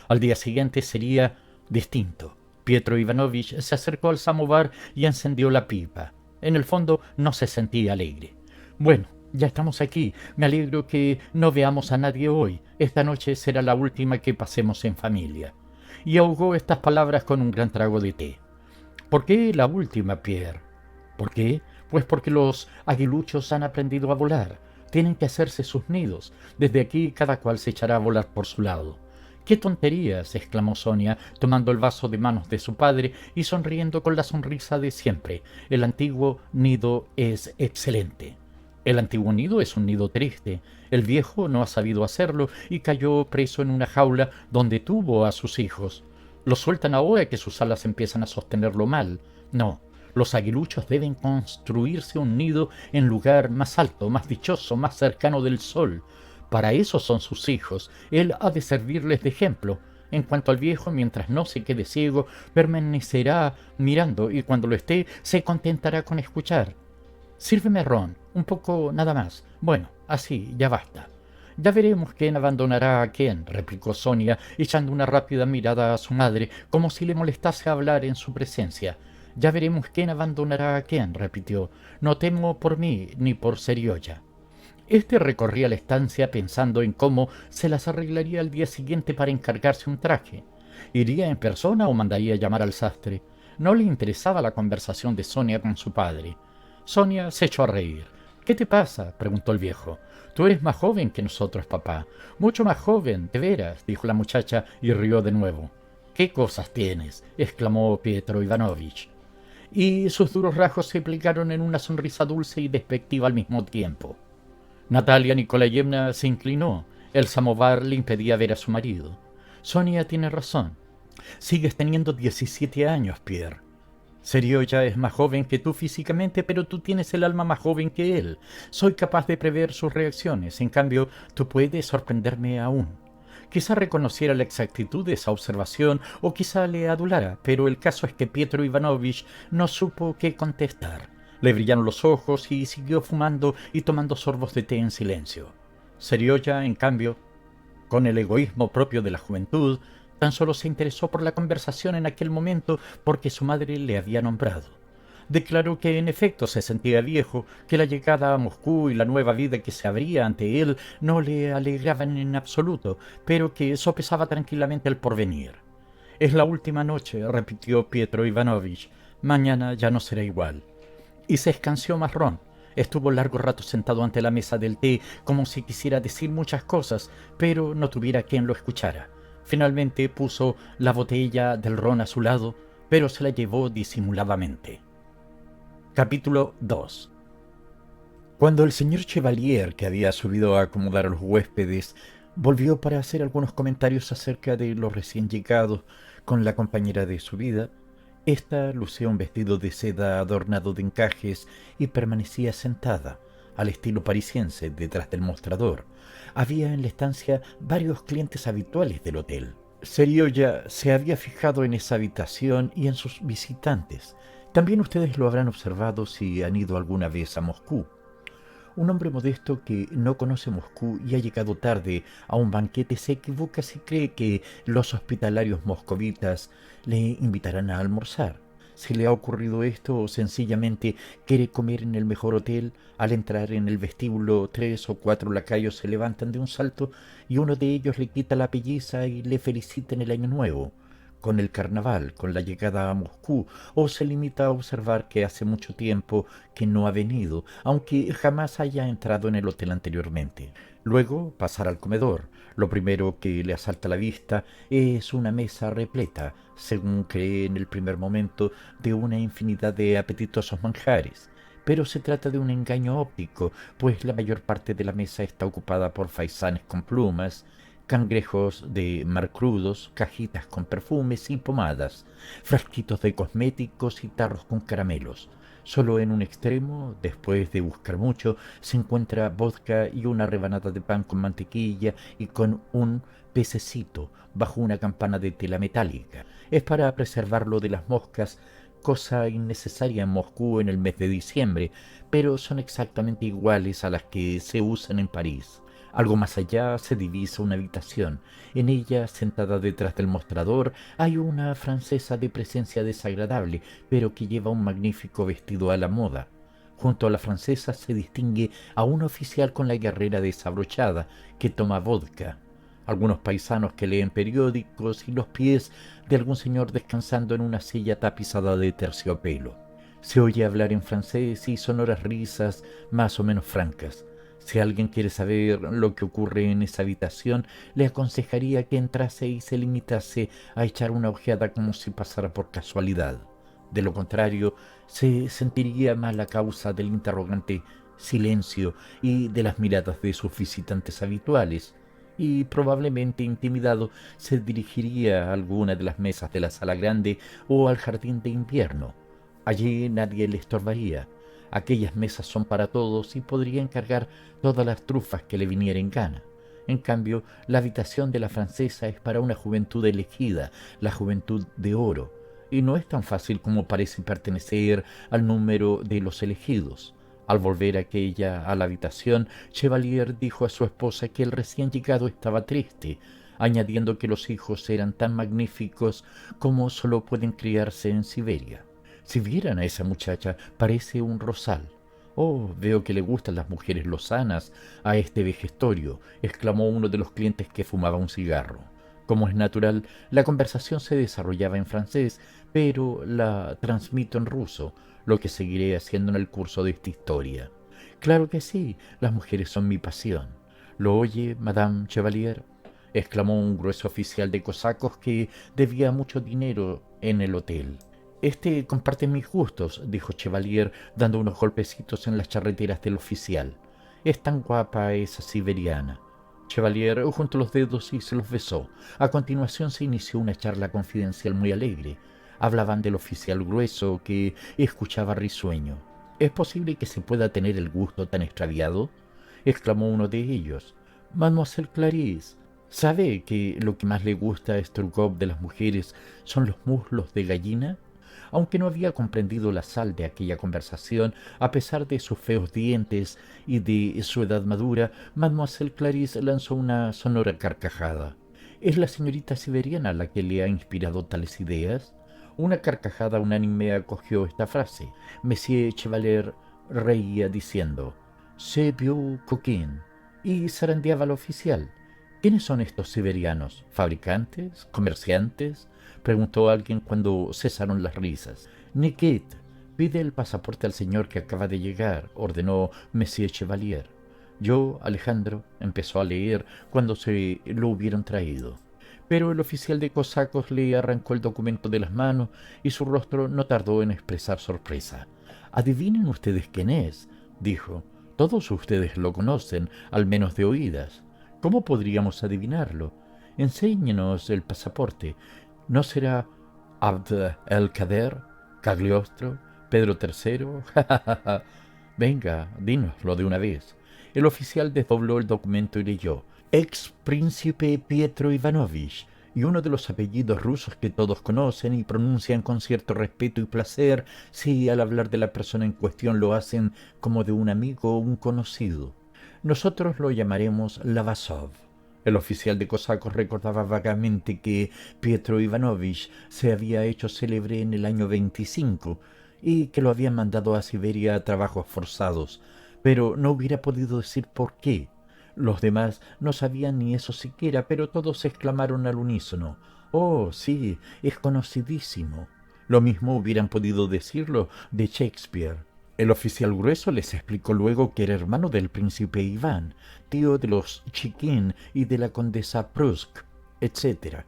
Al día siguiente sería distinto. Pietro Ivanovich se acercó al samovar y encendió la pipa. En el fondo no se sentía alegre. «Bueno, ya estamos aquí. Me alegro que no veamos a nadie hoy. Esta noche será la última que pasemos en familia». Y ahogó estas palabras con un gran trago de té. «¿Por qué la última, Pierre?» «¿Por qué? Pues porque los aguiluchos han aprendido a volar. Tienen que hacerse sus nidos. Desde aquí cada cual se echará a volar por su lado». «¡Qué tonterías!», exclamó Sonia, tomando el vaso de manos de su padre y sonriendo con la sonrisa de siempre. «El antiguo nido es excelente». «El antiguo nido es un nido triste. El viejo no ha sabido hacerlo y cayó preso en una jaula donde tuvo a sus hijos. Lo sueltan ahora que sus alas empiezan a sostenerlo mal. No, los aguiluchos deben construirse un nido en lugar más alto, más dichoso, más cercano del sol. Para eso son sus hijos. Él ha de servirles de ejemplo. En cuanto al viejo, mientras no se quede ciego, permanecerá mirando y cuando lo esté, se contentará con escuchar. Sírveme ron, un poco nada más. Bueno, así, ya basta». «Ya veremos quién abandonará a quién», replicó Sonia, echando una rápida mirada a su madre, como si le molestase hablar en su presencia. «Ya veremos quién abandonará a quién», repitió. «No temo por mí ni por Serioya». Este recorría la estancia pensando en cómo se las arreglaría al día siguiente para encargarse un traje. ¿Iría en persona o mandaría llamar al sastre? No le interesaba la conversación de Sonia con su padre. Sonia se echó a reír. «¿Qué te pasa?», preguntó el viejo. Tú eres más joven que nosotros, papá. Mucho más joven, de veras, dijo la muchacha y rió de nuevo. ¿Qué cosas tienes? Exclamó Pietro Ivanovich. Y sus duros rasgos se aplicaron en una sonrisa dulce y despectiva al mismo tiempo. Natalia Nikolayevna se inclinó. El samovar le impedía ver a su marido. Sonia tiene razón. Sigues teniendo 17 años, Pierre. Serioya es más joven que tú físicamente, pero tú tienes el alma más joven que él. Soy capaz de prever sus reacciones. En cambio, tú puedes sorprenderme aún. Quizá reconociera la exactitud de esa observación o quizá le adulara, pero el caso es que Pietro Ivanovich no supo qué contestar. Le brillaron los ojos y siguió fumando y tomando sorbos de té en silencio. Serioya, en cambio, con el egoísmo propio de la juventud, tan solo se interesó por la conversación en aquel momento porque su madre le había nombrado. Declaró que en efecto se sentía viejo, que la llegada a Moscú y la nueva vida que se abría ante él no le alegraban en absoluto, pero que sopesaba tranquilamente el porvenir. Es la última noche, repitió Pietro Ivanovich. Mañana ya no será igual. Y se escanció marrón. Estuvo largo rato sentado ante la mesa del té, como si quisiera decir muchas cosas, pero no tuviera quien lo escuchara. Finalmente puso la botella del ron a su lado, pero se la llevó disimuladamente. Capítulo 2. Cuando el señor Chevalier, que había subido a acomodar a los huéspedes, volvió para hacer algunos comentarios acerca de los recién llegados con la compañera de su vida, ésta lucía un vestido de seda adornado de encajes y permanecía sentada, al estilo parisiense, detrás del mostrador. Había en la estancia varios clientes habituales del hotel. Serioya se había fijado en esa habitación y en sus visitantes. También ustedes lo habrán observado si han ido alguna vez a Moscú. Un hombre modesto que no conoce Moscú y ha llegado tarde a un banquete se equivoca si cree que los hospitalarios moscovitas le invitarán a almorzar. Si le ha ocurrido esto o sencillamente quiere comer en el mejor hotel, al entrar en el vestíbulo 3 o 4 lacayos se levantan de un salto y uno de ellos le quita la pelliza y le felicita en el año nuevo, con el carnaval, con la llegada a Moscú, o se limita a observar que hace mucho tiempo que no ha venido, aunque jamás haya entrado en el hotel anteriormente. Luego pasar al comedor. Lo primero que le asalta a la vista es una mesa repleta, según cree en el primer momento, de una infinidad de apetitosos manjares. Pero se trata de un engaño óptico, pues la mayor parte de la mesa está ocupada por faisanes con plumas, cangrejos de mar crudos, cajitas con perfumes y pomadas, frasquitos de cosméticos y tarros con caramelos. Solo en un extremo, después de buscar mucho, se encuentra vodka y una rebanada de pan con mantequilla y con un pececito bajo una campana de tela metálica. Es para preservarlo de las moscas, cosa innecesaria en Moscú en el mes de diciembre, pero son exactamente iguales a las que se usan en París. Algo más allá se divisa una habitación. En ella, sentada detrás del mostrador, hay una francesa de presencia desagradable, pero que lleva un magnífico vestido a la moda. Junto a la francesa se distingue a un oficial con la guerrera desabrochada, que toma vodka. Algunos paisanos que leen periódicos y los pies de algún señor descansando en una silla tapizada de terciopelo. Se oye hablar en francés y sonoras risas más o menos francas. Si alguien quiere saber lo que ocurre en esa habitación, le aconsejaría que entrase y se limitase a echar una ojeada como si pasara por casualidad. De lo contrario, se sentiría mal a causa del interrogante silencio y de las miradas de sus visitantes habituales, y probablemente intimidado se dirigiría a alguna de las mesas de la sala grande o al jardín de invierno. Allí nadie le estorbaría. Aquellas mesas son para todos y podría encargar todas las trufas que le viniera en gana. En cambio, la habitación de la francesa es para una juventud elegida, la juventud de oro, y no es tan fácil como parece pertenecer al número de los elegidos. Al volver aquella a la habitación, Chevalier dijo a su esposa que el recién llegado estaba triste, añadiendo que los hijos eran tan magníficos como solo pueden criarse en Siberia. Si vieran a esa muchacha, parece un rosal. Oh, veo que le gustan las mujeres lozanas a este vejestorio, exclamó uno de los clientes que fumaba un cigarro. Como es natural, la conversación se desarrollaba en francés, pero la transmito en ruso, lo que seguiré haciendo en el curso de esta historia. Claro que sí, las mujeres son mi pasión. ¿Lo oye, Madame Chevalier? Exclamó un grueso oficial de cosacos que debía mucho dinero en el hotel. Este comparte mis gustos, dijo Chevalier, dando unos golpecitos en las charreteras del oficial. Es tan guapa esa siberiana. Chevalier juntó los dedos y se los besó. A continuación se inició una charla confidencial muy alegre. Hablaban del oficial grueso que escuchaba risueño. ¿Es posible que se pueda tener el gusto tan extraviado?, exclamó uno de ellos. Mademoiselle Clarisse, ¿sabe que lo que más le gusta a Sturgov de las mujeres son los muslos de gallina? Aunque no había comprendido la sal de aquella conversación, a pesar de sus feos dientes y de su edad madura, Mademoiselle Clarisse lanzó una sonora carcajada. ¿Es la señorita siberiana la que le ha inspirado tales ideas? Una carcajada unánime acogió esta frase. Monsieur Chevalier reía diciendo: «C'est bien coquin», y zarandeaba al oficial. ¿Quiénes son estos siberianos? ¿Fabricantes? ¿Comerciantes?, preguntó alguien cuando cesaron las risas. Niket, pide el pasaporte al señor que acaba de llegar, ordenó Monsieur Chevalier. Yo, Alejandro, empezó a leer cuando se lo hubieron traído. Pero el oficial de cosacos le arrancó el documento de las manos y su rostro no tardó en expresar sorpresa. «Adivinen ustedes quién es», dijo. «Todos ustedes lo conocen, al menos de oídas. ¿Cómo podríamos adivinarlo? Enséñenos el pasaporte. ¿No será Abd el-Kader, Cagliostro, Pedro III? ¡Ja, ja, ja, ja! Venga, dínoslo de una vez». El oficial desdobló el documento y leyó: «Ex príncipe Pietro Ivanovich», y uno de los apellidos rusos que todos conocen y pronuncian con cierto respeto y placer si al hablar de la persona en cuestión lo hacen como de un amigo o un conocido. Nosotros lo llamaremos Lavasov. El oficial de cosacos recordaba vagamente que Pietro Ivanovich se había hecho célebre en el año 25 y que lo habían mandado a Siberia a trabajos forzados, pero no hubiera podido decir por qué. Los demás no sabían ni eso siquiera, pero todos exclamaron al unísono: «Oh, sí, es conocidísimo». Lo mismo hubieran podido decirlo de Shakespeare. El oficial grueso les explicó luego que era hermano del príncipe Iván, tío de los Chiquín y de la condesa Prusk, etc.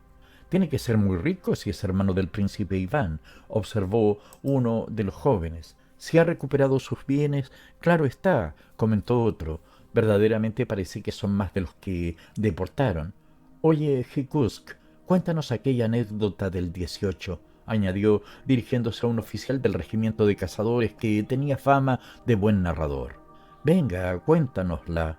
«Tiene que ser muy rico si es hermano del príncipe Iván», observó uno de los jóvenes. «Si ha recuperado sus bienes, claro está», comentó otro. «Verdaderamente parece que son más de los que deportaron». «Oye, Hikusk, cuéntanos aquella anécdota del 18», añadió, dirigiéndose a un oficial del regimiento de cazadores que tenía fama de buen narrador. «Venga, cuéntanosla».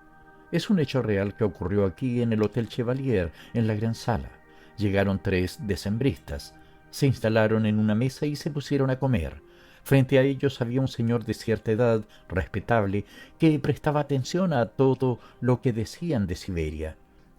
«Es un hecho real que ocurrió aquí en el Hotel Chevalier, en la gran sala. Llegaron 3 decembristas, se instalaron en una mesa y se pusieron a comer. Frente a ellos había un señor de cierta edad, respetable, que prestaba atención a todo lo que decían de Siberia.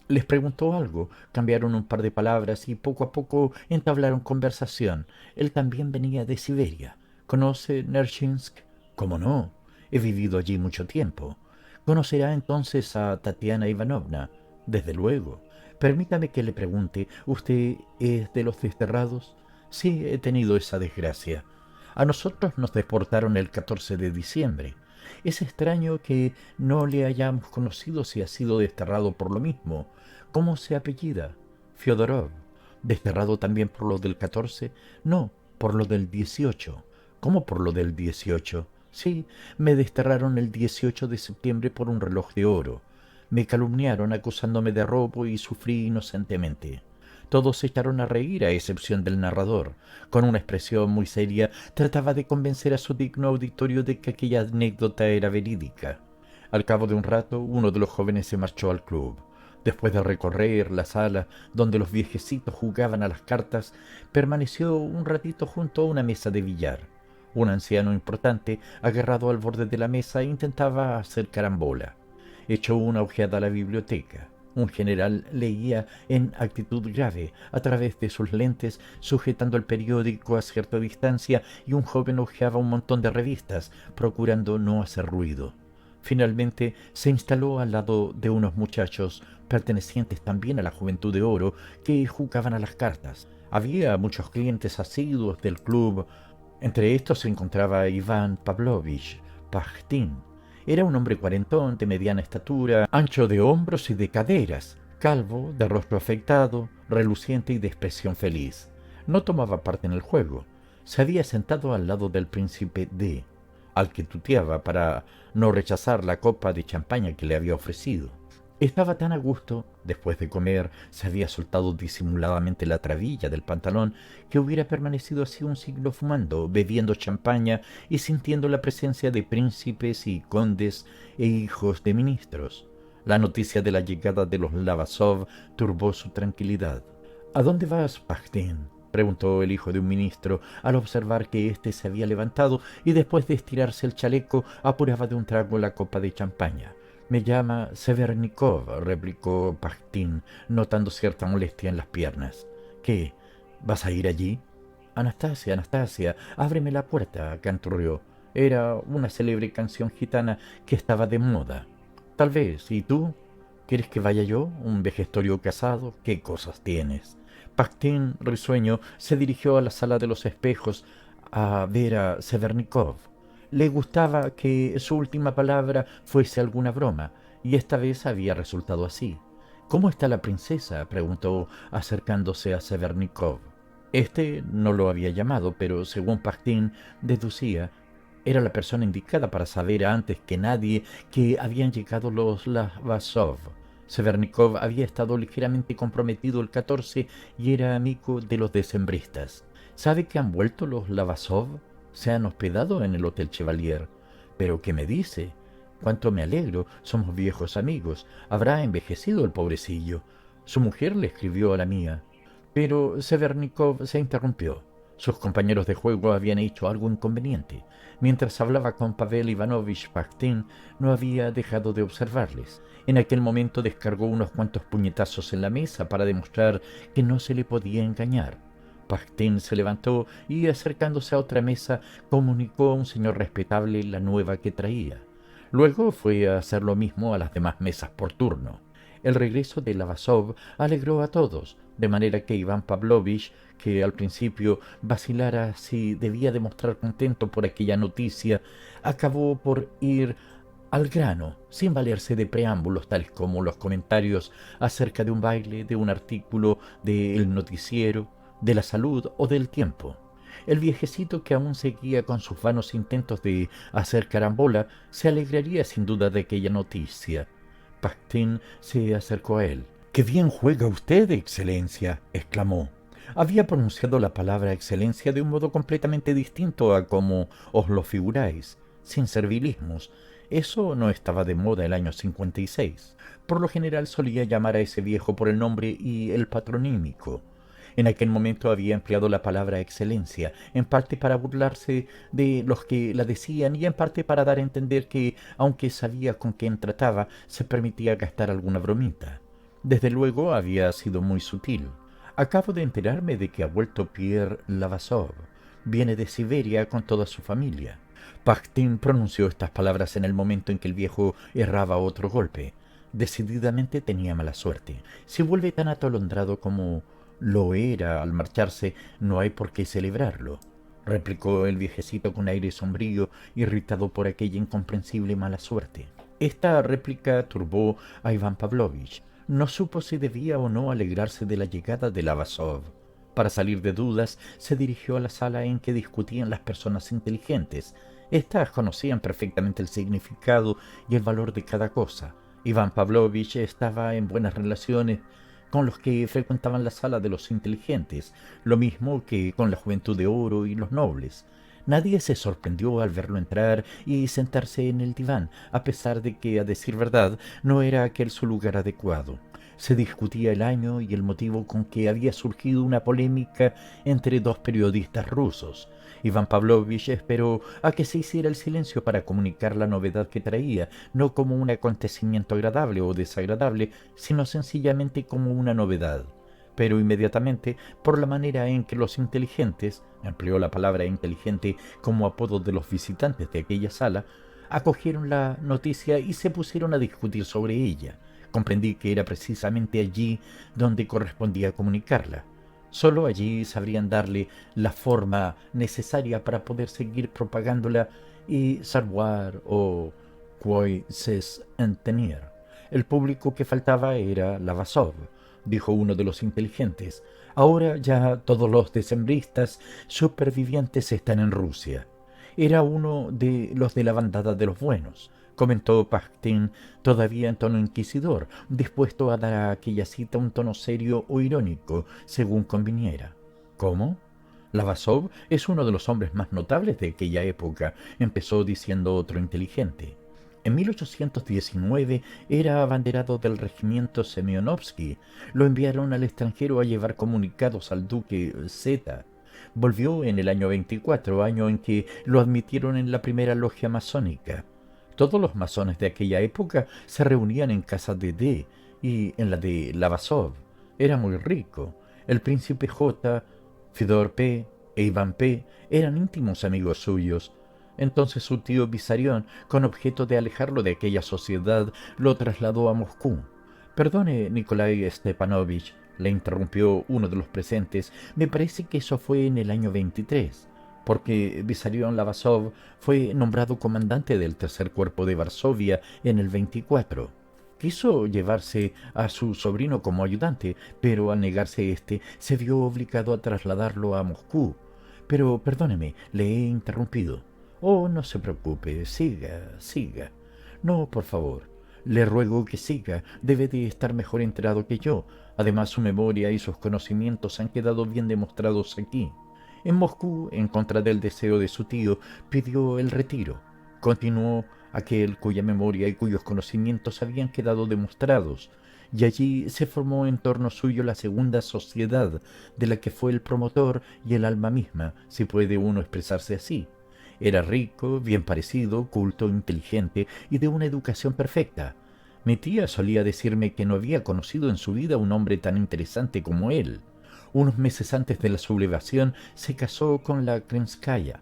Les preguntó algo, cambiaron un par de palabras y poco a poco entablaron conversación. Él también venía de Siberia. ¿Conoce Nerchinsk? «¿Cómo no? He vivido allí mucho tiempo». «¿Conocerá entonces a Tatiana Ivanovna?» «Desde luego». «Permítame que le pregunte, ¿usted es de los desterrados?» «Sí, he tenido esa desgracia». «A nosotros nos deportaron el 14 de diciembre. Es extraño que no le hayamos conocido si ha sido desterrado por lo mismo. ¿Cómo se apellida?» «Fyodorov». «¿Desterrado también por lo del 14? «No, por lo del 18». «¿Cómo por lo del 18? «Sí, me desterraron el 18 de septiembre por un reloj de oro. Me calumniaron acusándome de robo y sufrí inocentemente». Todos se echaron a reír, a excepción del narrador. Con una expresión muy seria trataba de convencer a su digno auditorio de que aquella anécdota era verídica. Al cabo de un rato, uno de los jóvenes se marchó al club. Después de recorrer la sala donde los viejecitos jugaban a las cartas, permaneció un ratito junto a una mesa de billar. Un anciano importante, agarrado al borde de la mesa, intentaba hacer carambola. Echó una ojeada a la biblioteca. Un general leía en actitud grave a través de sus lentes, sujetando el periódico a cierta distancia, y un joven hojeaba un montón de revistas, procurando no hacer ruido. Finalmente se instaló al lado de unos muchachos pertenecientes también a la Juventud de Oro que jugaban a las cartas. Había muchos clientes asiduos del club. Entre estos se encontraba Iván Pavlovich Pajtin, Era un hombre cuarentón, de mediana estatura, ancho de hombros y de caderas, calvo, de rostro afeitado, reluciente y de expresión feliz. No tomaba parte en el juego. Se había sentado al lado del príncipe D, al que tuteaba para no rechazar la copa de champaña que le había ofrecido. Estaba tan a gusto, después de comer, se había soltado disimuladamente la trabilla del pantalón, que hubiera permanecido así un siglo fumando, bebiendo champaña y sintiendo la presencia de príncipes y condes e hijos de ministros. La noticia de la llegada de los Lavasov turbó su tranquilidad. ¿A dónde vas, Pajtin?, preguntó el hijo de un ministro, al observar que éste se había levantado y después de estirarse el chaleco apuraba de un trago la copa de champaña. Me llama Severnikov, replicó Pajtin, notando cierta molestia en las piernas. ¿Qué? ¿Vas a ir allí? Anastasia, Anastasia, ábreme la puerta, canturrió. Era una célebre canción gitana que estaba de moda. Tal vez, ¿y tú? ¿Quieres que vaya yo? ¿Un vejestorio casado? ¿Qué cosas tienes? Pajtin, risueño, se dirigió a la sala de los espejos a ver a Severnikov. Le gustaba que su última palabra fuese alguna broma, y esta vez había resultado así. ¿Cómo está la princesa?, preguntó, acercándose a Severnikov. Este no lo había llamado, pero según Pajtin deducía, era la persona indicada para saber antes que nadie que habían llegado los Lavasov. Severnikov había estado ligeramente comprometido el 14 y era amigo de los decembristas. ¿Sabe que han vuelto los Lavasov? Se han hospedado en el Hotel Chevalier. ¿Pero qué me dice? Cuánto me alegro, somos viejos amigos. Habrá envejecido el pobrecillo. Su mujer le escribió a la mía. Pero Severnikov se interrumpió. Sus compañeros de juego habían hecho algo inconveniente. Mientras hablaba con Pavel Ivanovich, Pajtin no había dejado de observarles. En aquel momento descargó unos cuantos puñetazos en la mesa para demostrar que no se le podía engañar. Pajtin se levantó y, acercándose a otra mesa, comunicó a un señor respetable la nueva que traía. Luego fue a hacer lo mismo a las demás mesas por turno. El regreso de Lavasov alegró a todos, de manera que Iván Pavlovich, que al principio vacilara si debía demostrar contento por aquella noticia, acabó por ir al grano, sin valerse de preámbulos tales como los comentarios acerca de un baile, de un artículo, del noticiero, de la salud o del tiempo. El viejecito, que aún seguía con sus vanos intentos de hacer carambola, se alegraría sin duda de aquella noticia. Pajtin se acercó a él. «¡Qué bien juega usted, excelencia!», exclamó. Había pronunciado la palabra excelencia de un modo completamente distinto a como os lo figuráis, sin servilismos. Eso no estaba de moda el año 56. Por lo general solía llamar a ese viejo por el nombre y el patronímico. En aquel momento había empleado la palabra excelencia, en parte para burlarse de los que la decían y en parte para dar a entender que, aunque sabía con quién trataba, se permitía gastar alguna bromita. Desde luego había sido muy sutil. Acabo de enterarme de que ha vuelto Pierre Lavasov. Viene de Siberia con toda su familia. Pajtin pronunció estas palabras en el momento en que el viejo erraba otro golpe. Decididamente tenía mala suerte. Si vuelve tan atolondrado como lo era al marcharse, no hay por qué celebrarlo, replicó el viejecito con aire sombrío, irritado por aquella incomprensible mala suerte. Esta réplica turbó a Iván Pavlovich. No supo si debía o no alegrarse de la llegada de Lavasov. Para salir de dudas, se dirigió a la sala en que discutían las personas inteligentes. Estas conocían perfectamente el significado y el valor de cada cosa. Iván Pavlovich estaba en buenas relaciones con los que frecuentaban la sala de los inteligentes, lo mismo que con la juventud de oro y los nobles. Nadie se sorprendió al verlo entrar y sentarse en el diván, a pesar de que, a decir verdad, no era aquel su lugar adecuado. Se discutía el año y el motivo con que había surgido una polémica entre dos periodistas rusos. Iván Pavlovich esperó a que se hiciera el silencio para comunicar la novedad que traía, no como un acontecimiento agradable o desagradable, sino sencillamente como una novedad. Pero inmediatamente, por la manera en que los inteligentes, empleó la palabra inteligente como apodo de los visitantes de aquella sala, acogieron la noticia y se pusieron a discutir sobre ella. Comprendí que era precisamente allí donde correspondía comunicarla. Solo allí sabrían darle la forma necesaria para poder seguir propagándola y savoir o Quoi c'est en tenir. El público que faltaba era Lavasov, dijo uno de los inteligentes. Ahora ya todos los decembristas supervivientes están en Rusia. Era uno de los de la bandada de los buenos, comentó Pastin, todavía en tono inquisidor, dispuesto a dar a aquella cita un tono serio o irónico, según conviniera. ¿Cómo? Lavasov es uno de los hombres más notables de aquella época, empezó diciendo otro inteligente. En 1819 era abanderado del regimiento Semyonovsky. Lo enviaron al extranjero a llevar comunicados al duque Z. Volvió en el año 24, año en que lo admitieron en la primera logia masónica. Todos los masones de aquella época se reunían en casa de D y en la de Lavasov. Era muy rico. El príncipe J, Fedor P e Iván P eran íntimos amigos suyos. Entonces su tío Vissarion, con objeto de alejarlo de aquella sociedad, lo trasladó a Moscú. Perdone, Nikolai Stepanovich, le interrumpió uno de los presentes, me parece que eso fue en el año 23, porque Vissarion Lavasov fue nombrado comandante del tercer cuerpo de Varsovia en el 24. Quiso llevarse a su sobrino como ayudante, pero al negarse éste, se vio obligado a trasladarlo a Moscú. Pero perdóneme, le he interrumpido. Oh, no se preocupe, siga, siga. No, por favor, le ruego que siga, debe de estar mejor enterado que yo. Además, su memoria y sus conocimientos han quedado bien demostrados aquí. En Moscú, en contra del deseo de su tío, pidió el retiro. Continuó aquel cuya memoria y cuyos conocimientos habían quedado demostrados, y allí se formó en torno suyo la segunda sociedad, de la que fue el promotor y el alma misma, si puede uno expresarse así. Era rico, bien parecido, culto, inteligente y de una educación perfecta. Mi tía solía decirme que no había conocido en su vida un hombre tan interesante como él. Unos meses antes de la sublevación se casó con la Krenskaya.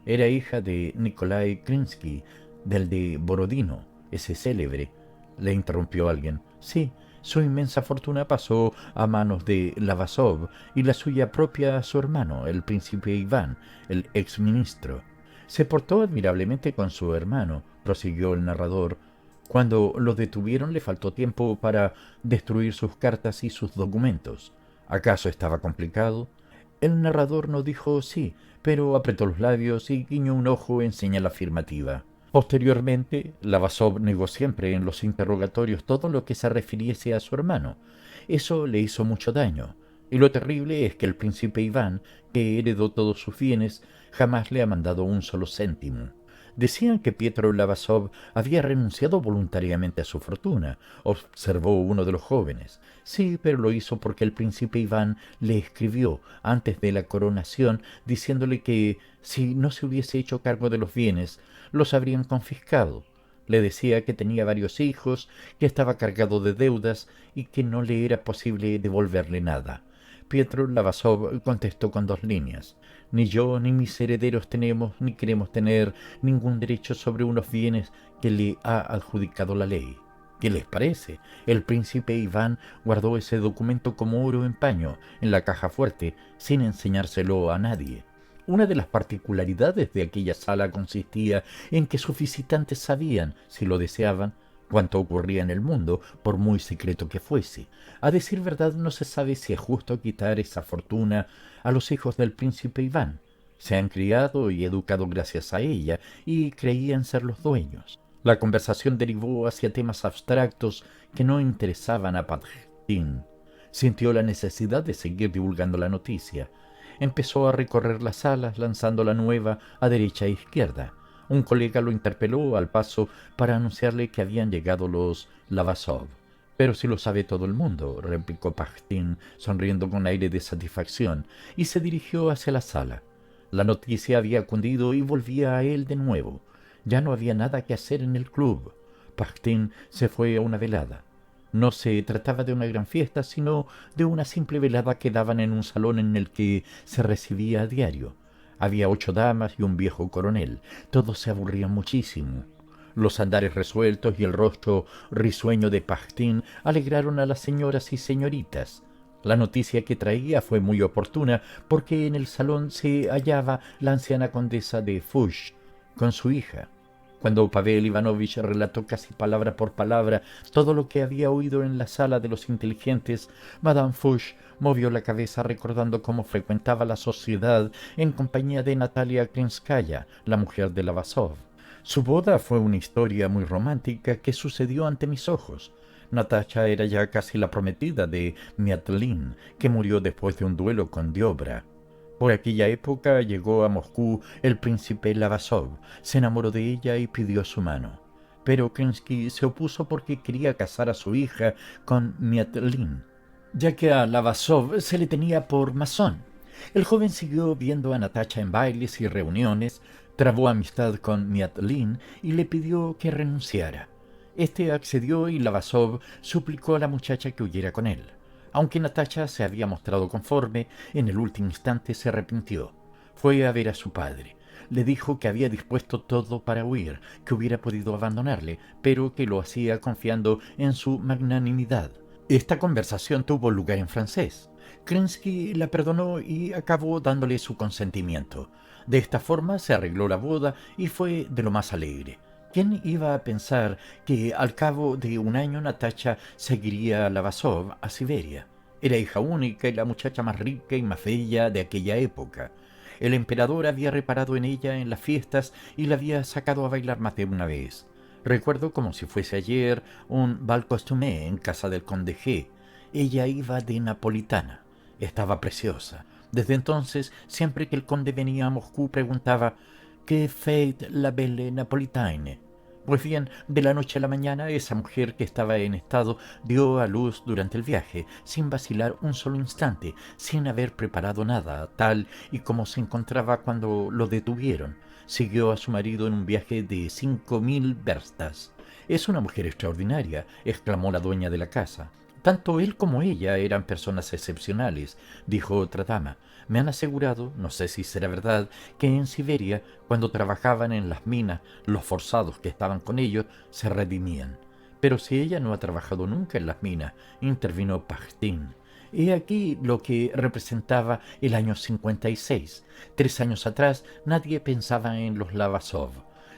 Era hija de Nikolai Krinsky, del de Borodino, ese célebre. Le interrumpió alguien. Sí, su inmensa fortuna pasó a manos de Lavasov y la suya propia a su hermano, el príncipe Iván, el exministro. Se portó admirablemente con su hermano, prosiguió el narrador. Cuando lo detuvieron le faltó tiempo para destruir sus cartas y sus documentos. ¿Acaso estaba complicado? El narrador no dijo sí, pero apretó los labios y guiñó un ojo en señal afirmativa. Posteriormente, Lavasov negó siempre en los interrogatorios todo lo que se refiriese a su hermano. Eso le hizo mucho daño. Y lo terrible es que el príncipe Iván, que heredó todos sus bienes, jamás le ha mandado un solo céntimo. Decían que Pietro Lavasov había renunciado voluntariamente a su fortuna, observó uno de los jóvenes. Sí, pero lo hizo porque el príncipe Iván le escribió antes de la coronación diciéndole que si no se hubiese hecho cargo de los bienes, los habrían confiscado. Le decía que tenía varios hijos, que estaba cargado de deudas y que no le era posible devolverle nada. Pietro Lavasov contestó con 2 líneas. Ni yo ni mis herederos tenemos ni queremos tener ningún derecho sobre unos bienes que le ha adjudicado la ley. ¿Qué les parece? El príncipe Iván guardó ese documento como oro en paño en la caja fuerte, sin enseñárselo a nadie. Una de las particularidades de aquella sala consistía en que sus visitantes sabían, si lo deseaban, cuanto ocurría en el mundo, por muy secreto que fuese. A decir verdad, no se sabe si es justo quitar esa fortuna a los hijos del príncipe Iván. Se han criado y educado gracias a ella y creían ser los dueños. La conversación derivó hacia temas abstractos que no interesaban a Pastin. Sintió la necesidad de seguir divulgando la noticia. Empezó a recorrer las salas lanzando la nueva a derecha e izquierda. Un colega lo interpeló al paso para anunciarle que habían llegado los Lavasov. Pero si lo sabe todo el mundo, replicó Pastin, sonriendo con aire de satisfacción, y se dirigió hacia la sala. La noticia había cundido y volvía a él de nuevo. Ya no había nada que hacer en el club. Pastin se fue a una velada. No se trataba de una gran fiesta, sino de una simple velada que daban en un salón en el que se recibía a diario. Había 8 damas y un viejo coronel. Todos se aburrían muchísimo. Los andares resueltos y el rostro risueño de Pastin alegraron a las señoras y señoritas. La noticia que traía fue muy oportuna porque en el salón se hallaba la anciana condesa de Fuchs con su hija. Cuando Pavel Ivanovich relató casi palabra por palabra todo lo que había oído en la sala de los inteligentes, Madame Foch movió la cabeza recordando cómo frecuentaba la sociedad en compañía de Natalia Krenskaya, la mujer de Lavasov. Su boda fue una historia muy romántica que sucedió ante mis ojos. Natasha era ya casi la prometida de Myatlin, que murió después de un duelo con Diobra. Por aquella época llegó a Moscú el príncipe Lavasov, se enamoró de ella y pidió su mano. Pero Kerensky se opuso porque quería casar a su hija con Myatlin, ya que a Lavasov se le tenía por masón. El joven siguió viendo a Natasha en bailes y reuniones, trabó amistad con Myatlin y le pidió que renunciara. Este accedió y Lavasov suplicó a la muchacha que huyera con él. Aunque Natasha se había mostrado conforme, en el último instante se arrepintió. Fue a ver a su padre. Le dijo que había dispuesto todo para huir, que hubiera podido abandonarle, pero que lo hacía confiando en su magnanimidad. Esta conversación tuvo lugar en francés. Kerensky la perdonó y acabó dándole su consentimiento. De esta forma se arregló la boda y fue de lo más alegre. ¿Quién iba a pensar que al cabo de un año Natasha seguiría a Lavasov a Siberia? Era hija única y la muchacha más rica y más bella de aquella época. El emperador había reparado en ella en las fiestas y la había sacado a bailar más de una vez. Recuerdo como si fuese ayer un bal costumé en casa del conde G. Ella iba de napolitana. Estaba preciosa. Desde entonces, siempre que el conde venía a Moscú, preguntaba «¿Qué fait la belle napolitaine?» Pues bien, de la noche a la mañana, esa mujer que estaba en estado dio a luz durante el viaje, sin vacilar un solo instante, sin haber preparado nada, tal y como se encontraba cuando lo detuvieron. Siguió a su marido en un viaje de 5000 verstas. «Es una mujer extraordinaria», exclamó la dueña de la casa. «Tanto él como ella eran personas excepcionales», dijo otra dama. «Me han asegurado, no sé si será verdad, que en Siberia, cuando trabajaban en las minas, los forzados que estaban con ellos se redimían». «Pero si ella no ha trabajado nunca en las minas», intervino Pajtin. He aquí lo que representaba el año 56. 3 años atrás nadie pensaba en los Lavasov.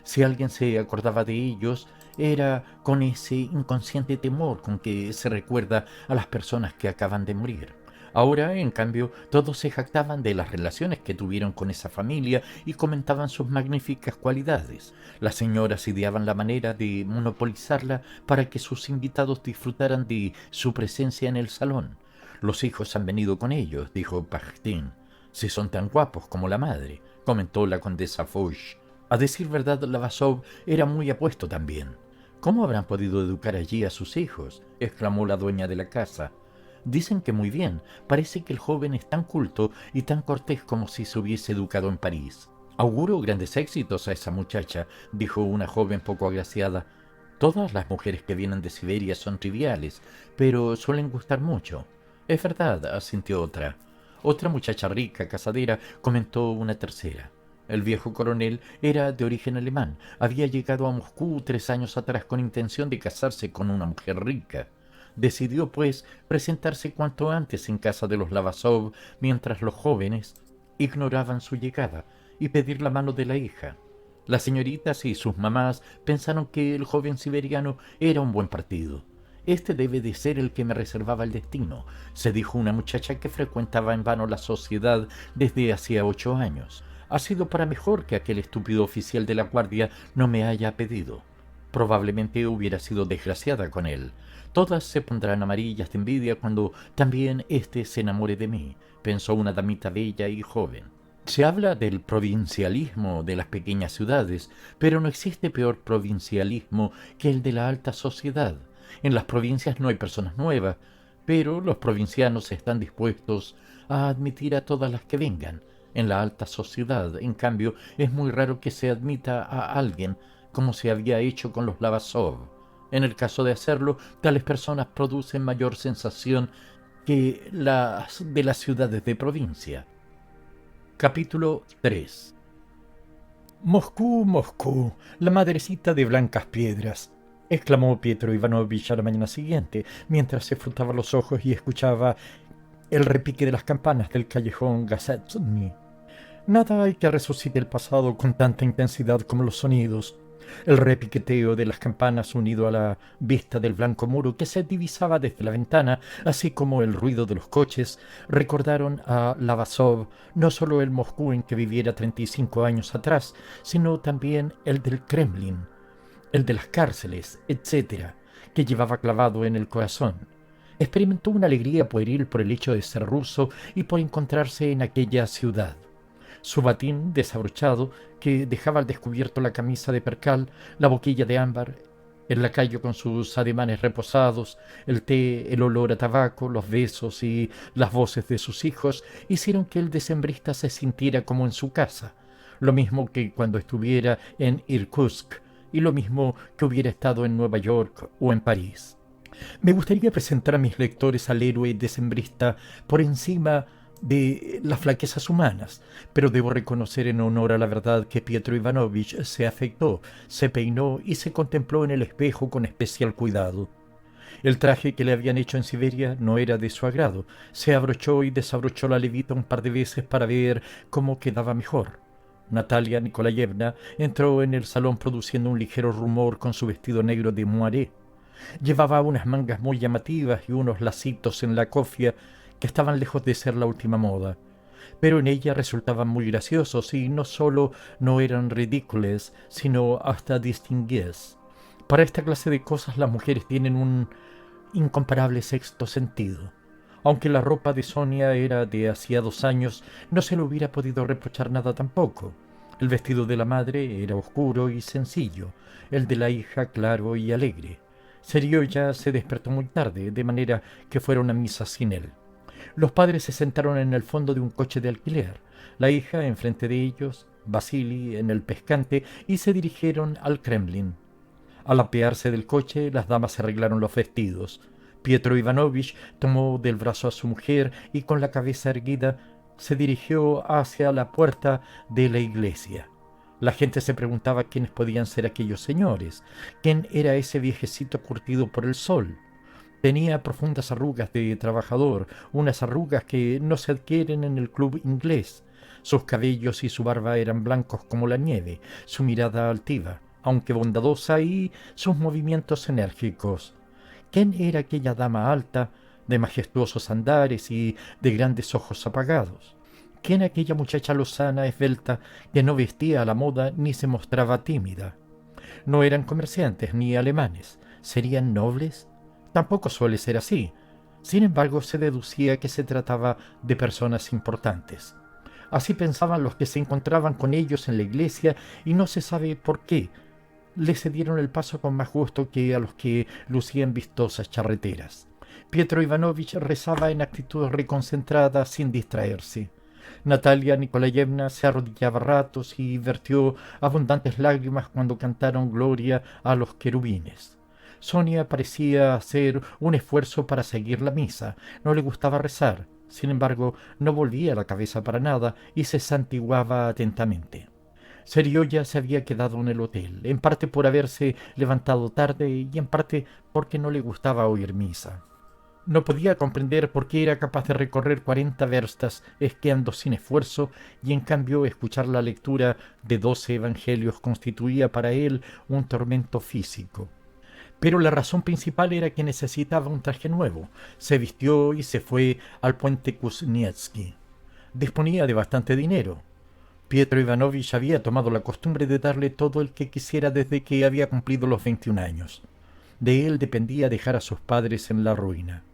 Si alguien se acordaba de ellos, era con ese inconsciente temor con que se recuerda a las personas que acaban de morir. Ahora, en cambio, todos se jactaban de las relaciones que tuvieron con esa familia y comentaban sus magníficas cualidades. Las señoras ideaban la manera de monopolizarla para que sus invitados disfrutaran de su presencia en el salón. «Los hijos han venido con ellos», dijo Pajtin. «Si son tan guapos como la madre», comentó la condesa Foch. A decir verdad, Lavasov era muy apuesto también. «¿Cómo habrán podido educar allí a sus hijos?», exclamó la dueña de la casa. «Dicen que muy bien. Parece que el joven es tan culto y tan cortés como si se hubiese educado en París». «Auguro grandes éxitos a esa muchacha», dijo una joven poco agraciada. «Todas las mujeres que vienen de Siberia son triviales, pero suelen gustar mucho». «Es verdad», asintió otra. «Otra muchacha rica, casadera», comentó una tercera. El viejo coronel era de origen alemán. Había llegado a Moscú 3 años atrás con intención de casarse con una mujer rica. Decidió, pues, presentarse cuanto antes en casa de los Lavasov, mientras los jóvenes ignoraban su llegada, y pedir la mano de la hija. Las señoritas y sus mamás pensaron que el joven siberiano era un buen partido. «Este debe de ser el que me reservaba el destino», se dijo una muchacha que frecuentaba en vano la sociedad desde hacía 8 años. «Ha sido para mejor que aquel estúpido oficial de la guardia no me haya pedido. Probablemente hubiera sido desgraciada con él. Todas se pondrán amarillas de envidia cuando también éste se enamore de mí», pensó una damita bella y joven. Se habla del provincialismo de las pequeñas ciudades, pero no existe peor provincialismo que el de la alta sociedad. En las provincias no hay personas nuevas, pero los provincianos están dispuestos a admitir a todas las que vengan. En la alta sociedad, en cambio, es muy raro que se admita a alguien, como se había hecho con los Lavasov. En el caso de hacerlo, tales personas producen mayor sensación que las de las ciudades de provincia. Capítulo 3. «Moscú, Moscú, la madrecita de blancas piedras», exclamó Pietro Ivanovich a la mañana siguiente, mientras se frotaba los ojos y escuchaba el repique de las campanas del callejón Gazetsny. «Nada hay que resucite el pasado con tanta intensidad como los sonidos. El repiqueteo de las campanas unido a la vista del blanco muro que se divisaba desde la ventana, así como el ruido de los coches, recordaron a Lavasov no solo el Moscú en que viviera 35 años atrás, sino también el del Kremlin, el de las cárceles, etcétera, que llevaba clavado en el corazón. Experimentó una alegría pueril por el hecho de ser ruso y por encontrarse en aquella ciudad. Su batín desabrochado, que dejaba al descubierto la camisa de percal, la boquilla de ámbar, el lacayo con sus ademanes reposados, el té, el olor a tabaco, los besos y las voces de sus hijos, hicieron que el decembrista se sintiera como en su casa, lo mismo que cuando estuviera en Irkutsk y lo mismo que hubiera estado en Nueva York o en París. Me gustaría presentar a mis lectores al héroe decembrista por encima de las flaquezas humanas, pero debo reconocer en honor a la verdad que Pietro Ivanovich se afeitó, se peinó y se contempló en el espejo con especial cuidado. El traje que le habían hecho en Siberia no era de su agrado. Se abrochó y desabrochó la levita un par de veces para ver cómo quedaba mejor. Natalia Nikolayevna entró en el salón produciendo un ligero rumor con su vestido negro de moiré. Llevaba unas mangas muy llamativas y unos lacitos en la cofia que estaban lejos de ser la última moda, pero en ella resultaban muy graciosos y no solo no eran ridículos, sino hasta distingués. Para esta clase de cosas las mujeres tienen un incomparable sexto sentido. Aunque la ropa de Sonia era de hacía 2 años, no se le hubiera podido reprochar nada tampoco. El vestido de la madre era oscuro y sencillo, el de la hija claro y alegre. Serioya se despertó muy tarde, de manera que fueron a misa sin él. Los padres se sentaron en el fondo de un coche de alquiler, la hija enfrente de ellos, Vasily en el pescante, y se dirigieron al Kremlin. Al apearse del coche, las damas arreglaron los vestidos. Pietro Ivanovich tomó del brazo a su mujer y con la cabeza erguida se dirigió hacia la puerta de la iglesia. La gente se preguntaba quiénes podían ser aquellos señores, quién era ese viejecito curtido por el sol. Tenía profundas arrugas de trabajador, unas arrugas que no se adquieren en el club inglés. Sus cabellos y su barba eran blancos como la nieve, su mirada altiva, aunque bondadosa, y sus movimientos enérgicos. ¿Quién era aquella dama alta, de majestuosos andares y de grandes ojos apagados? ¿Quién aquella muchacha lozana, esbelta, que no vestía a la moda ni se mostraba tímida? No eran comerciantes ni alemanes. ¿Serían nobles? Tampoco suele ser así. Sin embargo, se deducía que se trataba de personas importantes. Así pensaban los que se encontraban con ellos en la iglesia y no se sabe por qué le cedieron el paso con más gusto que a los que lucían vistosas charreteras. Pietro Ivanovich rezaba en actitud reconcentrada sin distraerse. Natalia Nikolayevna se arrodillaba ratos y vertió abundantes lágrimas cuando cantaron Gloria a los querubines. Sonia parecía hacer un esfuerzo para seguir la misa. No le gustaba rezar. Sin embargo, no volvía la cabeza para nada y se santiguaba atentamente. Serioya se había quedado en el hotel, en parte por haberse levantado tarde y en parte porque no le gustaba oír misa. No podía comprender por qué era capaz de recorrer 40 verstas esquiando sin esfuerzo y en cambio escuchar la lectura de 12 evangelios constituía para él un tormento físico. Pero la razón principal era que necesitaba un traje nuevo. Se vistió y se fue al puente Kuznievsky. Disponía de bastante dinero. Pietro Ivanovich había tomado la costumbre de darle todo el que quisiera desde que había cumplido los 21 años. De él dependía dejar a sus padres en la ruina.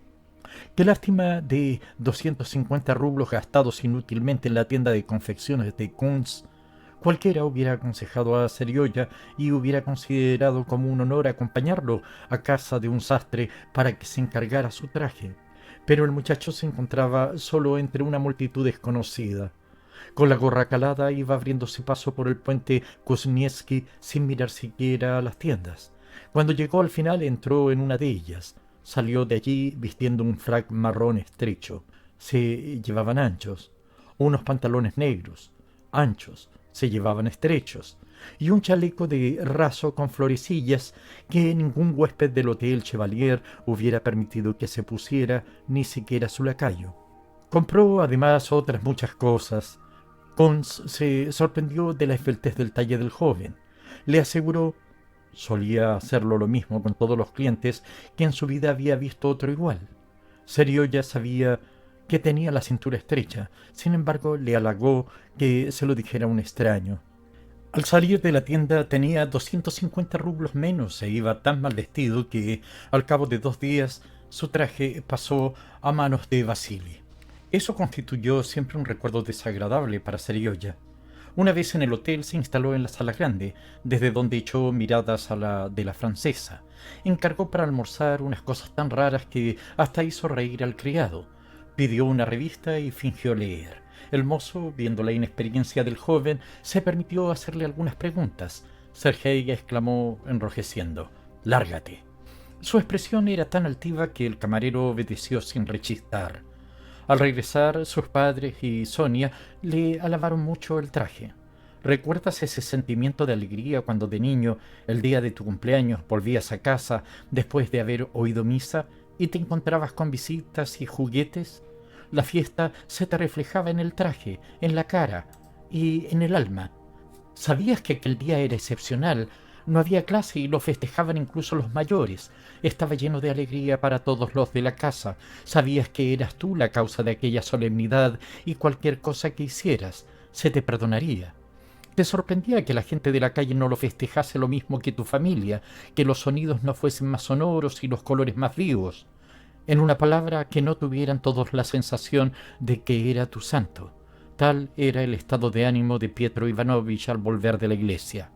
Qué lástima de 250 rublos gastados inútilmente en la tienda de confecciones de Kunz. Cualquiera hubiera aconsejado a Serioya y hubiera considerado como un honor acompañarlo a casa de un sastre para que se encargara su traje. Pero el muchacho se encontraba solo entre una multitud desconocida. Con la gorra calada iba abriéndose paso por el puente Kuznievsky sin mirar siquiera a las tiendas. Cuando llegó al final entró en una de ellas. Salió de allí vistiendo un frac marrón estrecho. Se llevaban anchos. Unos pantalones negros, anchos, se llevaban estrechos. Y un chaleco de raso con florecillas que ningún huésped del Hotel Chevalier hubiera permitido que se pusiera, ni siquiera su lacayo. Compró además otras muchas cosas. Kunz se sorprendió de la esbeltez del talle del joven. Le aseguró, solía hacerlo lo mismo con todos los clientes, que en su vida había visto otro igual. Serio ya sabía que tenía la cintura estrecha, sin embargo le halagó que se lo dijera un extraño. Al salir de la tienda tenía 250 rublos menos e iba tan mal vestido que, al cabo de 2 días, su traje pasó a manos de Vasily. Eso constituyó siempre un recuerdo desagradable para Serioya. Una vez en el hotel se instaló en la sala grande, desde donde echó miradas a la de la francesa. Encargó para almorzar unas cosas tan raras que hasta hizo reír al criado. Pidió una revista y fingió leer. El mozo, viendo la inexperiencia del joven, se permitió hacerle algunas preguntas. Sergei exclamó enrojeciendo: «Lárgate». Su expresión era tan altiva que el camarero obedeció sin rechistar. Al regresar, sus padres y Sonia le alabaron mucho el traje. ¿Recuerdas ese sentimiento de alegría cuando de niño, el día de tu cumpleaños, volvías a casa después de haber oído misa y te encontrabas con visitas y juguetes? La fiesta se te reflejaba en el traje, en la cara y en el alma. Sabías que aquel día era excepcional. No había clase y lo festejaban incluso los mayores. Estaba lleno de alegría para todos los de la casa. Sabías que eras tú la causa de aquella solemnidad y cualquier cosa que hicieras se te perdonaría. Te sorprendía que la gente de la calle no lo festejase lo mismo que tu familia, que los sonidos no fuesen más sonoros y los colores más vivos. En una palabra, que no tuvieran todos la sensación de que era tu santo. Tal era el estado de ánimo de Pietro Ivanovich al volver de la iglesia.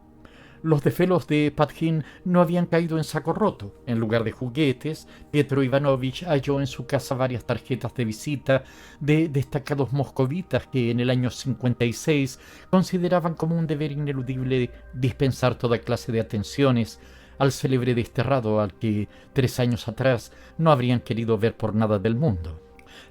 Los desvelos de Padjín no habían caído en saco roto. En lugar de juguetes, Pietro Ivanovich halló en su casa varias tarjetas de visita de destacados moscovitas que en el año 56 consideraban como un deber ineludible dispensar toda clase de atenciones al célebre desterrado al que 3 años atrás no habrían querido ver por nada del mundo.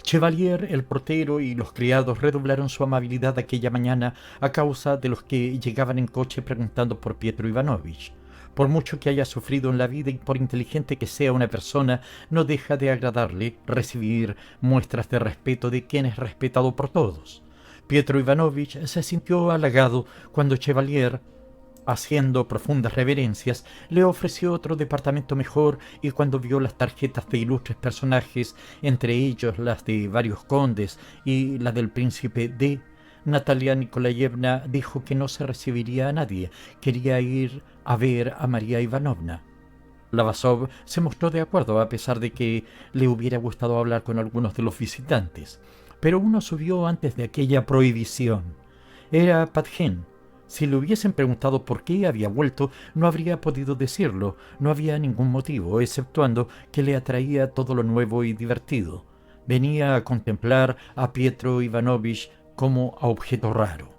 Chevalier, el portero y los criados redoblaron su amabilidad aquella mañana a causa de los que llegaban en coche preguntando por Pietro Ivanovich. Por mucho que haya sufrido en la vida y por inteligente que sea una persona, no deja de agradarle recibir muestras de respeto de quien es respetado por todos. Pietro Ivanovich se sintió halagado cuando Chevalier, haciendo profundas reverencias, le ofreció otro departamento mejor, y cuando vio las tarjetas de ilustres personajes, entre ellos las de varios condes y la del príncipe D., Natalia Nikolayevna dijo que no se recibiría a nadie, quería ir a ver a María Ivanovna. Lavasov se mostró de acuerdo, a pesar de que le hubiera gustado hablar con algunos de los visitantes. Pero uno subió antes de aquella prohibición. Era Padjín. Si le hubiesen preguntado por qué había vuelto, no habría podido decirlo. No había ningún motivo, exceptuando que le atraía todo lo nuevo y divertido. Venía a contemplar a Pietro Ivanovich como a objeto raro.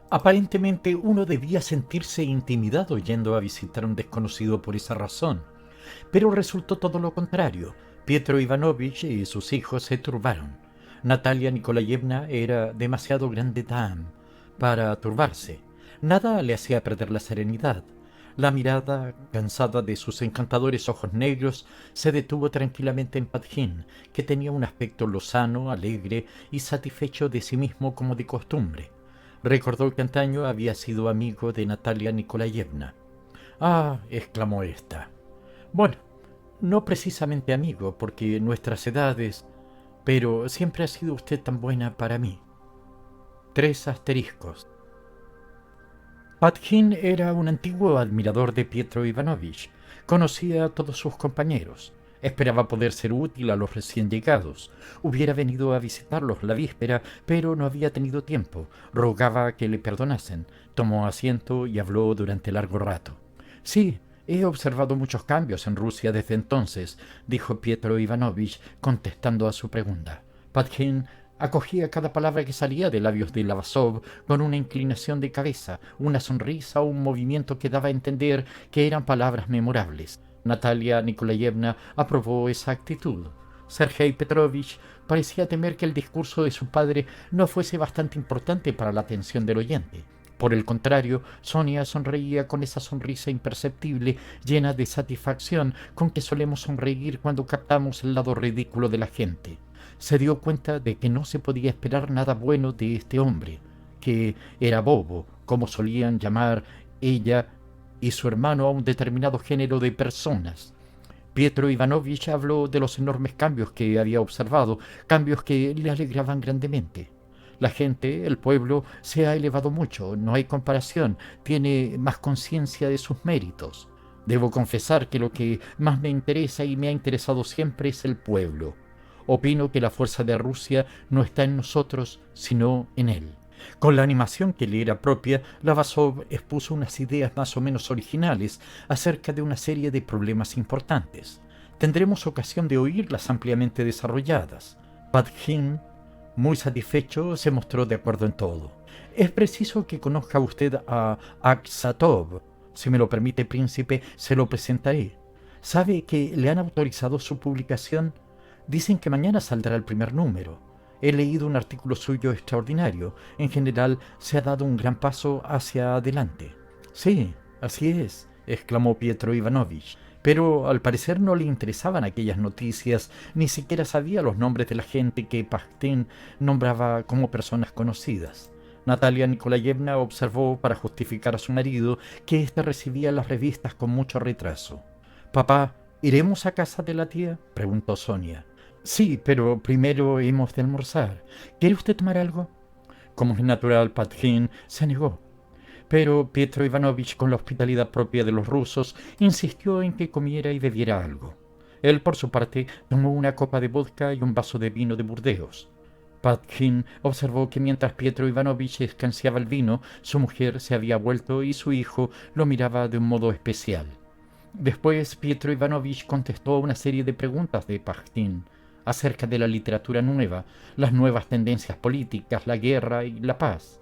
Aparentemente uno debía sentirse intimidado yendo a visitar a un desconocido por esa razón. Pero resultó todo lo contrario. Pietro Ivanovich y sus hijos se turbaron. Natalia Nikolayevna era demasiado grande dame para turbarse. Nada le hacía perder la serenidad. La mirada, cansada de sus encantadores ojos negros, se detuvo tranquilamente en Padjín, que tenía un aspecto lozano, alegre y satisfecho de sí mismo como de costumbre. Recordó que antaño había sido amigo de Natalia Nikolayevna. «Ah», exclamó ésta. «Bueno, no precisamente amigo, porque nuestras edades... pero siempre ha sido usted tan buena para mí». 3 asteriscos. Padjín era un antiguo admirador de Pietro Ivanovich. Conocía a todos sus compañeros. Esperaba poder ser útil a los recién llegados. Hubiera venido a visitarlos la víspera, pero no había tenido tiempo. Rogaba que le perdonasen. Tomó asiento y habló durante largo rato. «Sí, he observado muchos cambios en Rusia desde entonces», dijo Pietro Ivanovich, contestando a su pregunta. Padjín acogía cada palabra que salía de labios de Lavasov con una inclinación de cabeza, una sonrisa o un movimiento que daba a entender que eran palabras memorables. Natalia Nikolayevna aprobó esa actitud. Sergei Petrovich parecía temer que el discurso de su padre no fuese bastante importante para la atención del oyente. Por el contrario, Sonia sonreía con esa sonrisa imperceptible, llena de satisfacción, con que solemos sonreír cuando captamos el lado ridículo de la gente. Se dio cuenta de que no se podía esperar nada bueno de este hombre, que era bobo, como solían llamar ella y su hermano a un determinado género de personas. Pietro Ivanovich habló de los enormes cambios que había observado, cambios que le alegraban grandemente. La gente, el pueblo, se ha elevado mucho, no hay comparación, tiene más conciencia de sus méritos. Debo confesar que lo que más me interesa y me ha interesado siempre es el pueblo. Opino que la fuerza de Rusia no está en nosotros, sino en él. Con la animación que le era propia, Lavasov expuso unas ideas más o menos originales acerca de una serie de problemas importantes. Tendremos ocasión de oírlas ampliamente desarrolladas. Padgin, muy satisfecho, se mostró de acuerdo en todo. Es preciso que conozca usted a Aksatov. Si me lo permite, príncipe, se lo presentaré. ¿Sabe que le han autorizado su publicación? Dicen que mañana saldrá el primer número. He leído un artículo suyo extraordinario. En general, se ha dado un gran paso hacia adelante. Sí, así es, exclamó Pietro Ivanovich. Pero al parecer no le interesaban aquellas noticias, ni siquiera sabía los nombres de la gente que Bakhtin nombraba como personas conocidas. Natalia Nikolayevna observó, para justificar a su marido, que éste recibía las revistas con mucho retraso. «Papá, ¿iremos a casa de la tía?», preguntó Sonia. «Sí, pero primero hemos de almorzar. ¿Quiere usted tomar algo?». Como es natural, Padgin se negó. Pero Pietro Ivanovich, con la hospitalidad propia de los rusos, insistió en que comiera y bebiera algo. Él, por su parte, tomó una copa de vodka y un vaso de vino de Burdeos. Padgin observó que mientras Pietro Ivanovich escanciaba el vino, su mujer se había vuelto y su hijo lo miraba de un modo especial. Después Pietro Ivanovich contestó a una serie de preguntas de Padgin acerca de la literatura nueva, las nuevas tendencias políticas, la guerra y la paz.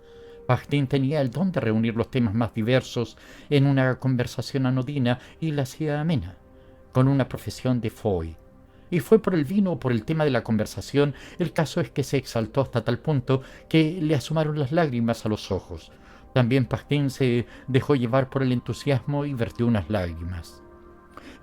Padgin tenía el don de reunir los temas más diversos en una conversación anodina y la hacía amena, con una profesión de foi. Y fue por el vino o por el tema de la conversación, el caso es que se exaltó hasta tal punto que le asomaron las lágrimas a los ojos. También Padgin se dejó llevar por el entusiasmo y vertió unas lágrimas.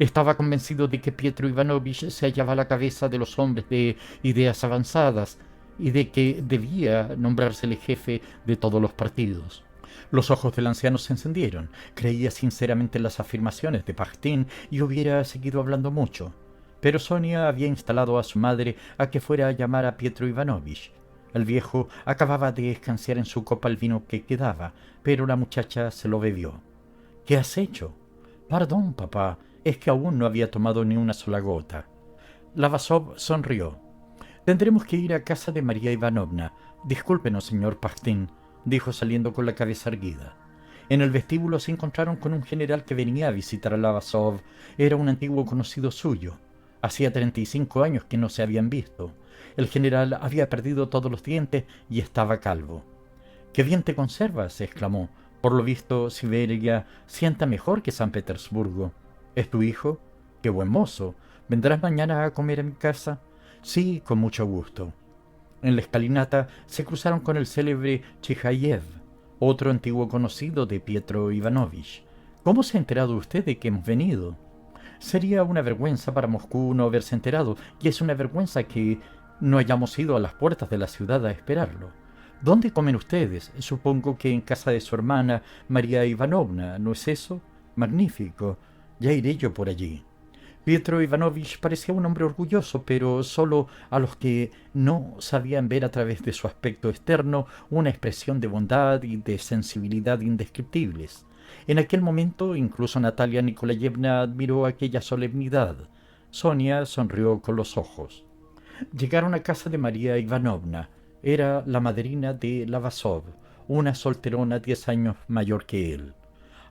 Estaba convencido de que Pietro Ivanovich se hallaba a la cabeza de los hombres de ideas avanzadas y de que debía nombrársele jefe de todos los partidos. Los ojos del anciano se encendieron. Creía sinceramente en las afirmaciones de Padgin y hubiera seguido hablando mucho. Pero Sonia había instalado a su madre a que fuera a llamar a Pietro Ivanovich. El viejo acababa de escanciar en su copa el vino que quedaba, pero la muchacha se lo bebió. «¿Qué has hecho?». «Perdón, papá, es que aún no había tomado ni una sola gota». Lavasov sonrió. «Tendremos que ir a casa de María Ivanovna. Discúlpenos, señor Padgin», dijo saliendo con la cabeza erguida. En el vestíbulo se encontraron con un general que venía a visitar a Lavasov. Era un antiguo conocido suyo. Hacía 35 años que no se habían visto. El general había perdido todos los dientes y estaba calvo. «¡Qué bien te conservas!», exclamó. «Por lo visto, Siberia sienta mejor que San Petersburgo. ¿Es tu hijo? ¡Qué buen mozo! ¿Vendrás mañana a comer a mi casa?». «Sí, con mucho gusto». En la escalinata se cruzaron con el célebre Chijayev, otro antiguo conocido de Pietro Ivanovich. «¿Cómo se ha enterado usted de que hemos venido?». «Sería una vergüenza para Moscú no haberse enterado, y es una vergüenza que no hayamos ido a las puertas de la ciudad a esperarlo». «¿Dónde comen ustedes? Supongo que en casa de su hermana María Ivanovna, ¿no es eso?». «Magnífico. Ya iré yo por allí». Pietro Ivanovich parecía un hombre orgulloso, pero solo a los que no sabían ver a través de su aspecto externo una expresión de bondad y de sensibilidad indescriptibles. En aquel momento incluso Natalia Nikolayevna admiró aquella solemnidad. Sonia sonrió con los ojos. Llegaron a casa de María Ivanovna. Era la madrina de Lavasov, una solterona 10 años mayor que él.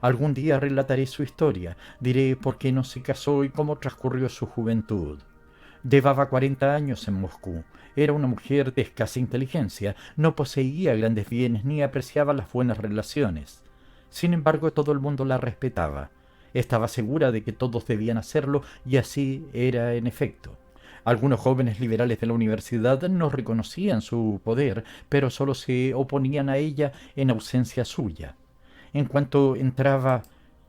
Algún día relataré su historia, diré por qué no se casó y cómo transcurrió su juventud. Llevaba 40 años en Moscú. Era una mujer de escasa inteligencia, no poseía grandes bienes ni apreciaba las buenas relaciones. Sin embargo, todo el mundo la respetaba. Estaba segura de que todos debían hacerlo y así era en efecto. Algunos jóvenes liberales de la universidad no reconocían su poder, pero solo se oponían a ella en ausencia suya. En cuanto entraba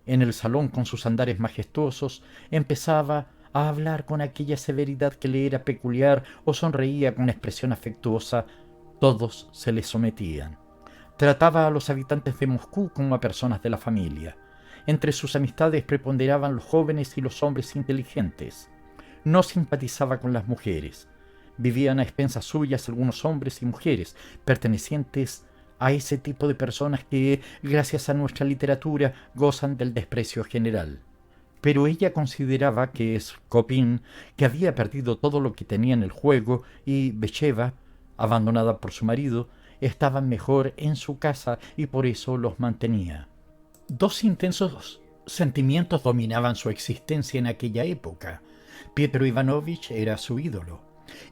en el salón con sus andares majestuosos, empezaba a hablar con aquella severidad que le era peculiar o sonreía con expresión afectuosa. Todos se le sometían. Trataba a los habitantes de Moscú como a personas de la familia. Entre sus amistades preponderaban los jóvenes y los hombres inteligentes. No simpatizaba con las mujeres. Vivían a expensas suyas algunos hombres y mujeres pertenecientes a ese tipo de personas que, gracias a nuestra literatura, gozan del desprecio general. Pero ella consideraba que Skopin, que había perdido todo lo que tenía en el juego, y Betsheva, abandonada por su marido, estaban mejor en su casa y por eso los mantenía. Dos intensos sentimientos dominaban su existencia en aquella época. Pietro Ivanovich era su ídolo.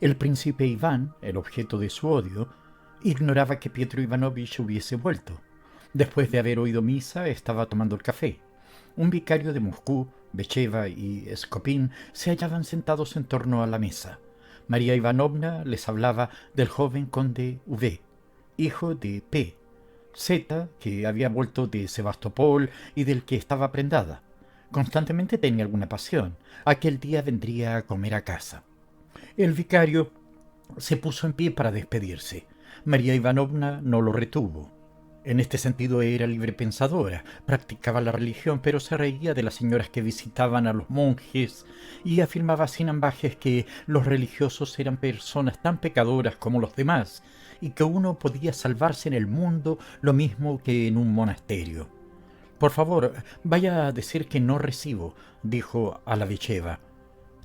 El príncipe Iván, el objeto de su odio, ignoraba que Pietro Ivanovich hubiese vuelto. Después de haber oído misa, estaba tomando el café. Un vicario de Moscú, Betsheva y Skopin se hallaban sentados en torno a la mesa. María Ivanovna les hablaba del joven conde V, hijo de P, Z, que había vuelto de Sebastopol y del que estaba prendada. Constantemente tenía alguna pasión. Aquel día vendría a comer a casa. El vicario se puso en pie para despedirse. María Ivanovna no lo retuvo. En este sentido era librepensadora, practicaba la religión, pero se reía de las señoras que visitaban a los monjes y afirmaba sin ambajes que los religiosos eran personas tan pecadoras como los demás y que uno podía salvarse en el mundo lo mismo que en un monasterio. Por favor, vaya a decir que no recibo, dijo a la Betsheva.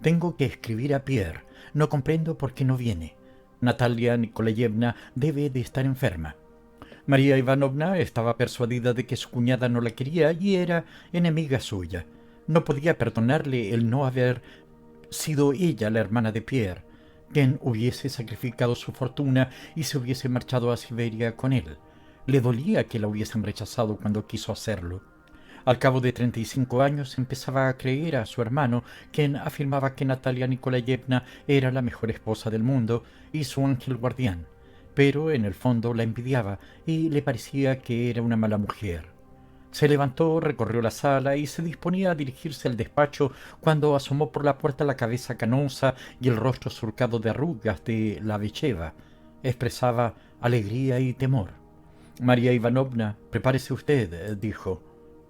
Tengo que escribir a Pierre. No comprendo por qué no viene. Natalia Nikolayevna debe de estar enferma. María Ivanovna estaba persuadida de que su cuñada no la quería y era enemiga suya. No podía perdonarle el no haber sido ella la hermana de Pierre, quien hubiese sacrificado su fortuna y se hubiese marchado a Siberia con él. Le dolía que la hubiesen rechazado cuando quiso hacerlo. Al cabo de 35 años empezaba a creer a su hermano, quien afirmaba que Natalia Nikolayevna era la mejor esposa del mundo y su ángel guardián, pero en el fondo la envidiaba y le parecía que era una mala mujer. Se levantó, recorrió la sala y se disponía a dirigirse al despacho cuando asomó por la puerta la cabeza canosa y el rostro surcado de arrugas de la Betsheva. Expresaba alegría y temor. María Ivanovna, prepárese usted, dijo.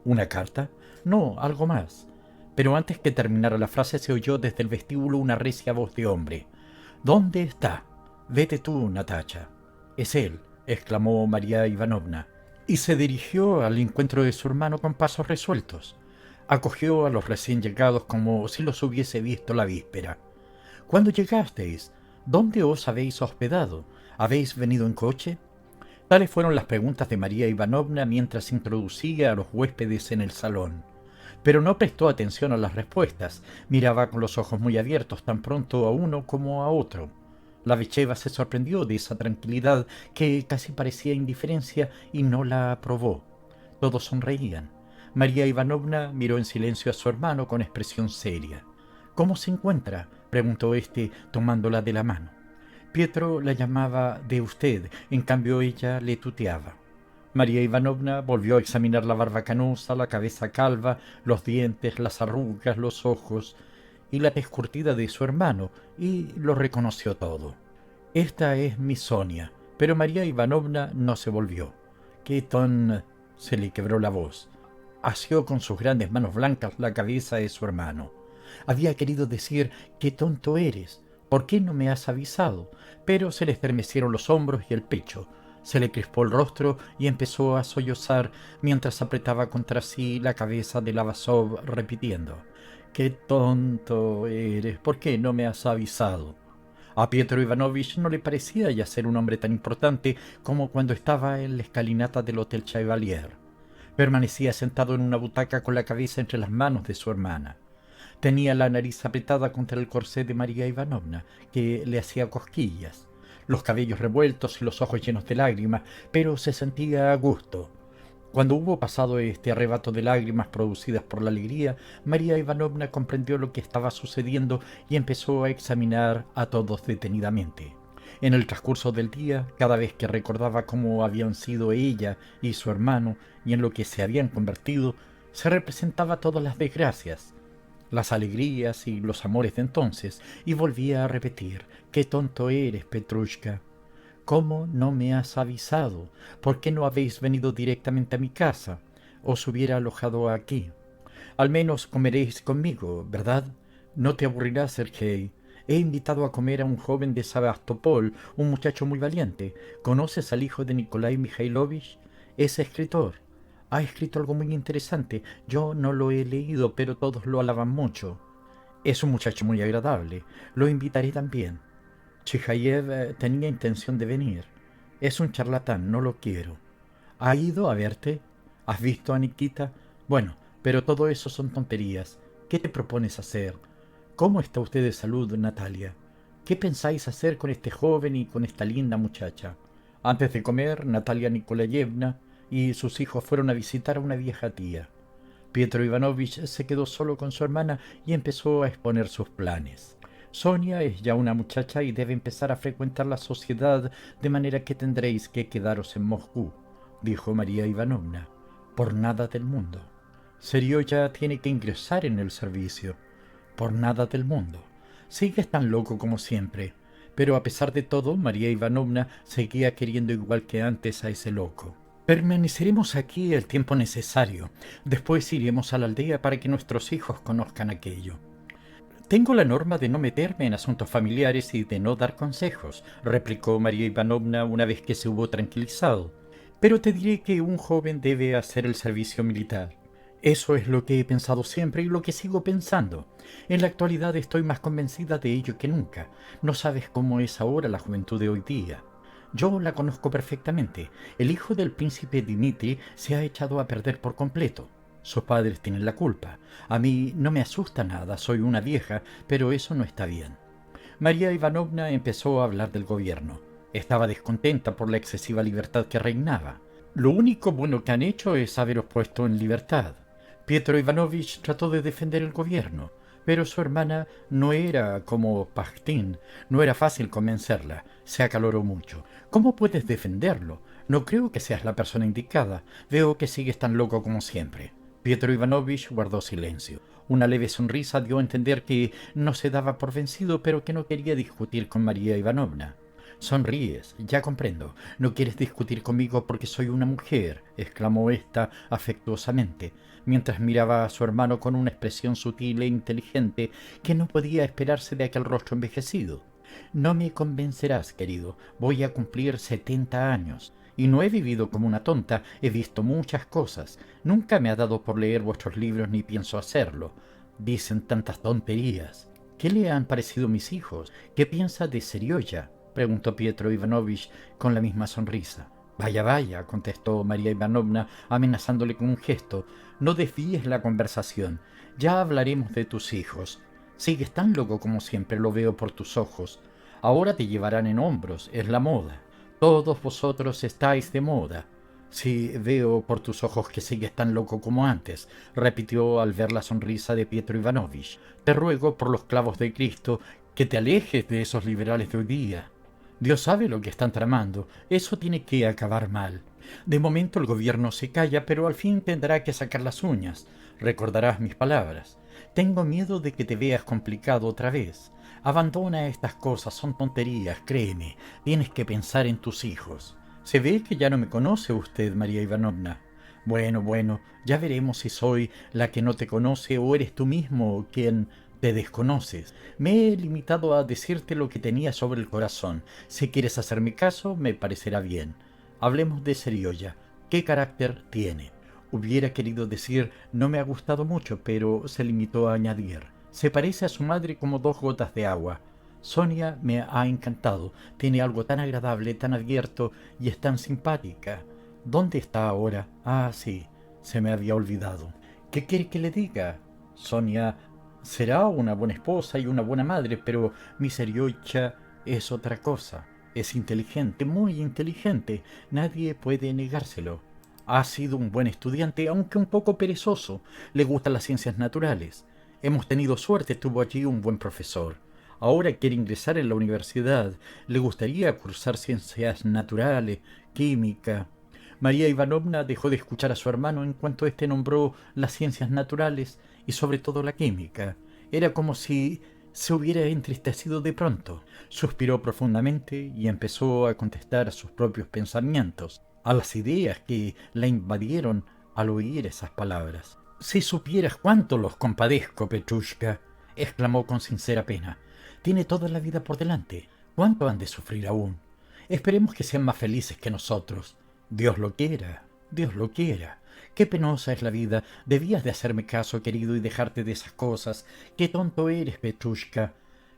¿Una carta? No, algo más. Pero antes que terminara la frase se oyó desde el vestíbulo una recia voz de hombre. ¿Dónde está? Vete tú, Natacha. Es él, exclamó María Ivanovna, y se dirigió al encuentro de su hermano con pasos resueltos. Acogió a los recién llegados como si los hubiese visto la víspera. ¿Cuándo llegasteis? ¿Dónde os habéis hospedado? ¿Habéis venido en coche? Tales fueron las preguntas de María Ivanovna mientras introducía a los huéspedes en el salón. Pero no prestó atención a las respuestas, miraba con los ojos muy abiertos tan pronto a uno como a otro. La Betsheva se sorprendió de esa tranquilidad que casi parecía indiferencia y no la aprobó. Todos sonreían. María Ivanovna miró en silencio a su hermano con expresión seria. ¿Cómo se encuentra?, preguntó éste tomándola de la mano. Pietro la llamaba de usted, en cambio ella le tuteaba. María Ivanovna volvió a examinar la barba canosa, la cabeza calva, los dientes, las arrugas, los ojos y la tez curtida de su hermano, y lo reconoció todo. Esta es mi Sonia, pero María Ivanovna no se volvió. ¡Qué ton! Se le quebró la voz. Asió con sus grandes manos blancas la cabeza de su hermano. Había querido decir, ¡qué tonto eres! ¿Por qué no me has avisado? Pero se le estremecieron los hombros y el pecho. Se le crispó el rostro y empezó a sollozar mientras apretaba contra sí la cabeza de Lavasov, repitiendo: ¡Qué tonto eres! ¿Por qué no me has avisado? A Pietro Ivanovich no le parecía ya ser un hombre tan importante como cuando estaba en la escalinata del Hotel Chevalier. Permanecía sentado en una butaca con la cabeza entre las manos de su hermana. Tenía la nariz apretada contra el corsé de María Ivanovna, que le hacía cosquillas, los cabellos revueltos y los ojos llenos de lágrimas, pero se sentía a gusto. Cuando hubo pasado este arrebato de lágrimas producidas por la alegría, María Ivanovna comprendió lo que estaba sucediendo y empezó a examinar a todos detenidamente. En el transcurso del día, cada vez que recordaba cómo habían sido ella y su hermano y en lo que se habían convertido, se representaba todas las desgracias, las alegrías y los amores de entonces, y volvía a repetir: ¡qué tonto eres, Petrushka! ¿Cómo no me has avisado? ¿Por qué no habéis venido directamente a mi casa? Os hubiera alojado aquí. Al menos comeréis conmigo, ¿verdad? No te aburrirás, Sergei. He invitado a comer a un joven de Sebastopol, un muchacho muy valiente. ¿Conoces al hijo de Nikolai Mikhailovich? Es escritor. Ha escrito algo muy interesante. Yo no lo he leído, pero todos lo alaban mucho. Es un muchacho muy agradable. Lo invitaré también. Chijayev tenía intención de venir. Es un charlatán, no lo quiero. ¿Ha ido a verte? ¿Has visto a Nikita? Bueno, pero todo eso son tonterías. ¿Qué te propones hacer? ¿Cómo está usted de salud, Natalia? ¿Qué pensáis hacer con este joven y con esta linda muchacha? Antes de comer, Natalia Nikolayevna y sus hijos fueron a visitar a una vieja tía. Pietro Ivanovich se quedó solo con su hermana y empezó a exponer sus planes. Sonia es ya una muchacha y debe empezar a frecuentar la sociedad, de manera que tendréis que quedaros en Moscú, dijo María Ivanovna. Por nada del mundo. Serioya tiene que ingresar en el servicio. Por nada del mundo. Sigues tan loco como siempre. Pero a pesar de todo, María Ivanovna seguía queriendo igual que antes a ese loco. Permaneceremos aquí el tiempo necesario. Después iremos a la aldea para que nuestros hijos conozcan aquello. Tengo la norma de no meterme en asuntos familiares y de no dar consejos, replicó María Ivanovna una vez que se hubo tranquilizado. Pero te diré que un joven debe hacer el servicio militar. Eso es lo que he pensado siempre y lo que sigo pensando. En la actualidad estoy más convencida de ello que nunca. No sabes cómo es ahora la juventud de hoy día. Yo la conozco perfectamente. El hijo del príncipe Dmitri se ha echado a perder por completo. Sus padres tienen la culpa. A mí no me asusta nada, soy una vieja, pero eso no está bien. María Ivanovna empezó a hablar del gobierno. Estaba descontenta por la excesiva libertad que reinaba. Lo único bueno que han hecho es haberos puesto en libertad. Pietro Ivanovich trató de defender el gobierno, pero su hermana no era como Pajtín. No era fácil convencerla. Se acaloró mucho. ¿Cómo puedes defenderlo? No creo que seas la persona indicada. Veo que sigues tan loco como siempre. Pietro Ivanovich guardó silencio. Una leve sonrisa dio a entender que no se daba por vencido, pero que no quería discutir con María Ivanovna. Sonríes, ya comprendo. No quieres discutir conmigo porque soy una mujer, exclamó ésta afectuosamente, mientras miraba a su hermano con una expresión sutil e inteligente que no podía esperarse de aquel rostro envejecido. No me convencerás, querido. Voy a cumplir 70 años. Y no he vivido como una tonta, he visto muchas cosas. Nunca me ha dado por leer vuestros libros ni pienso hacerlo. Dicen tantas tonterías. ¿Qué le han parecido mis hijos? ¿Qué piensa de Serioya? Preguntó Pietro Ivanovich con la misma sonrisa. Vaya, vaya, contestó María Ivanovna, amenazándole con un gesto. No desvíes la conversación. Ya hablaremos de tus hijos. Sigues tan loco como siempre, lo veo por tus ojos. Ahora te llevarán en hombros, es la moda. Todos vosotros estáis de moda. Sí, veo por tus ojos que sigues tan loco como antes, repitió al ver la sonrisa de Pietro Ivanovich. Te ruego por los clavos de Cristo que te alejes de esos liberales de hoy día. Dios sabe lo que están tramando. Eso tiene que acabar mal. De momento el gobierno se calla, pero al fin tendrá que sacar las uñas. Recordarás mis palabras. Tengo miedo de que te veas complicado otra vez. Abandona estas cosas, son tonterías, créeme. Tienes que pensar en tus hijos. Se ve que ya no me conoce usted, María Ivanovna. Bueno, ya veremos si soy la que no te conoce o eres tú mismo quien te desconoces. Me he limitado a decirte lo que tenía sobre el corazón. Si quieres hacerme caso, me parecerá bien. Hablemos de Serioya. ¿Qué carácter tiene? Hubiera querido decir no me ha gustado mucho, pero se limitó a añadir se parece a su madre como dos gotas de agua. Sonia me ha encantado. Tiene algo tan agradable, tan abierto y es tan simpática. ¿Dónde está ahora? Ah, sí, se me había olvidado. ¿Qué quiere que le diga? Sonia será una buena esposa y una buena madre, pero mi Seriocha es otra cosa. Es inteligente, muy inteligente. Nadie puede negárselo. Ha sido un buen estudiante, aunque un poco perezoso. Le gustan las ciencias naturales. Hemos tenido suerte, tuvo allí un buen profesor. Ahora quiere ingresar en la universidad. Le gustaría cursar ciencias naturales, química. María Ivanovna dejó de escuchar a su hermano en cuanto éste nombró las ciencias naturales y sobre todo la química. Era como si se hubiera entristecido de pronto. Suspiró profundamente y empezó a contestar a sus propios pensamientos, a las ideas que la invadieron al oír esas palabras. Si supieras cuánto los compadezco, Petrushka, exclamó con sincera pena. Tiene toda la vida por delante. ¿Cuánto han de sufrir aún? Esperemos que sean más felices que nosotros. Dios lo quiera, Dios lo quiera. Qué penosa es la vida. Debías de hacerme caso, querido, y dejarte de esas cosas. Qué tonto eres, Petrushka.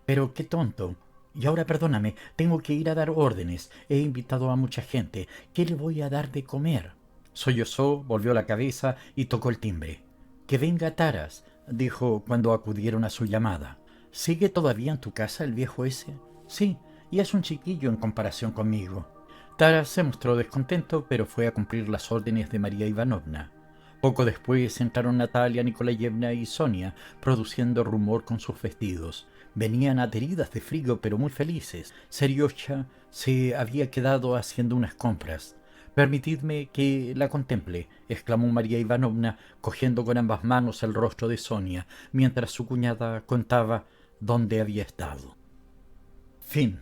Pero qué tonto. Y ahora perdóname, tengo que ir a dar órdenes. He invitado a mucha gente. ¿Qué le voy a dar de comer? Sollozó, volvió la cabeza y tocó el timbre. Que venga Taras, dijo cuando acudieron a su llamada. ¿Sigue todavía en tu casa el viejo ese? Sí, y es un chiquillo en comparación conmigo. Taras se mostró descontento, pero fue a cumplir las órdenes de María Ivanovna. Poco después entraron Natalia, Nikolayevna y Sonia, produciendo rumor con sus vestidos. Venían ateridas de frío, pero muy felices. Seriosha se había quedado haciendo unas compras. Permitidme que la contemple, exclamó María Ivanovna, cogiendo con ambas manos el rostro de Sonia, mientras su cuñada contaba dónde había estado. Fin.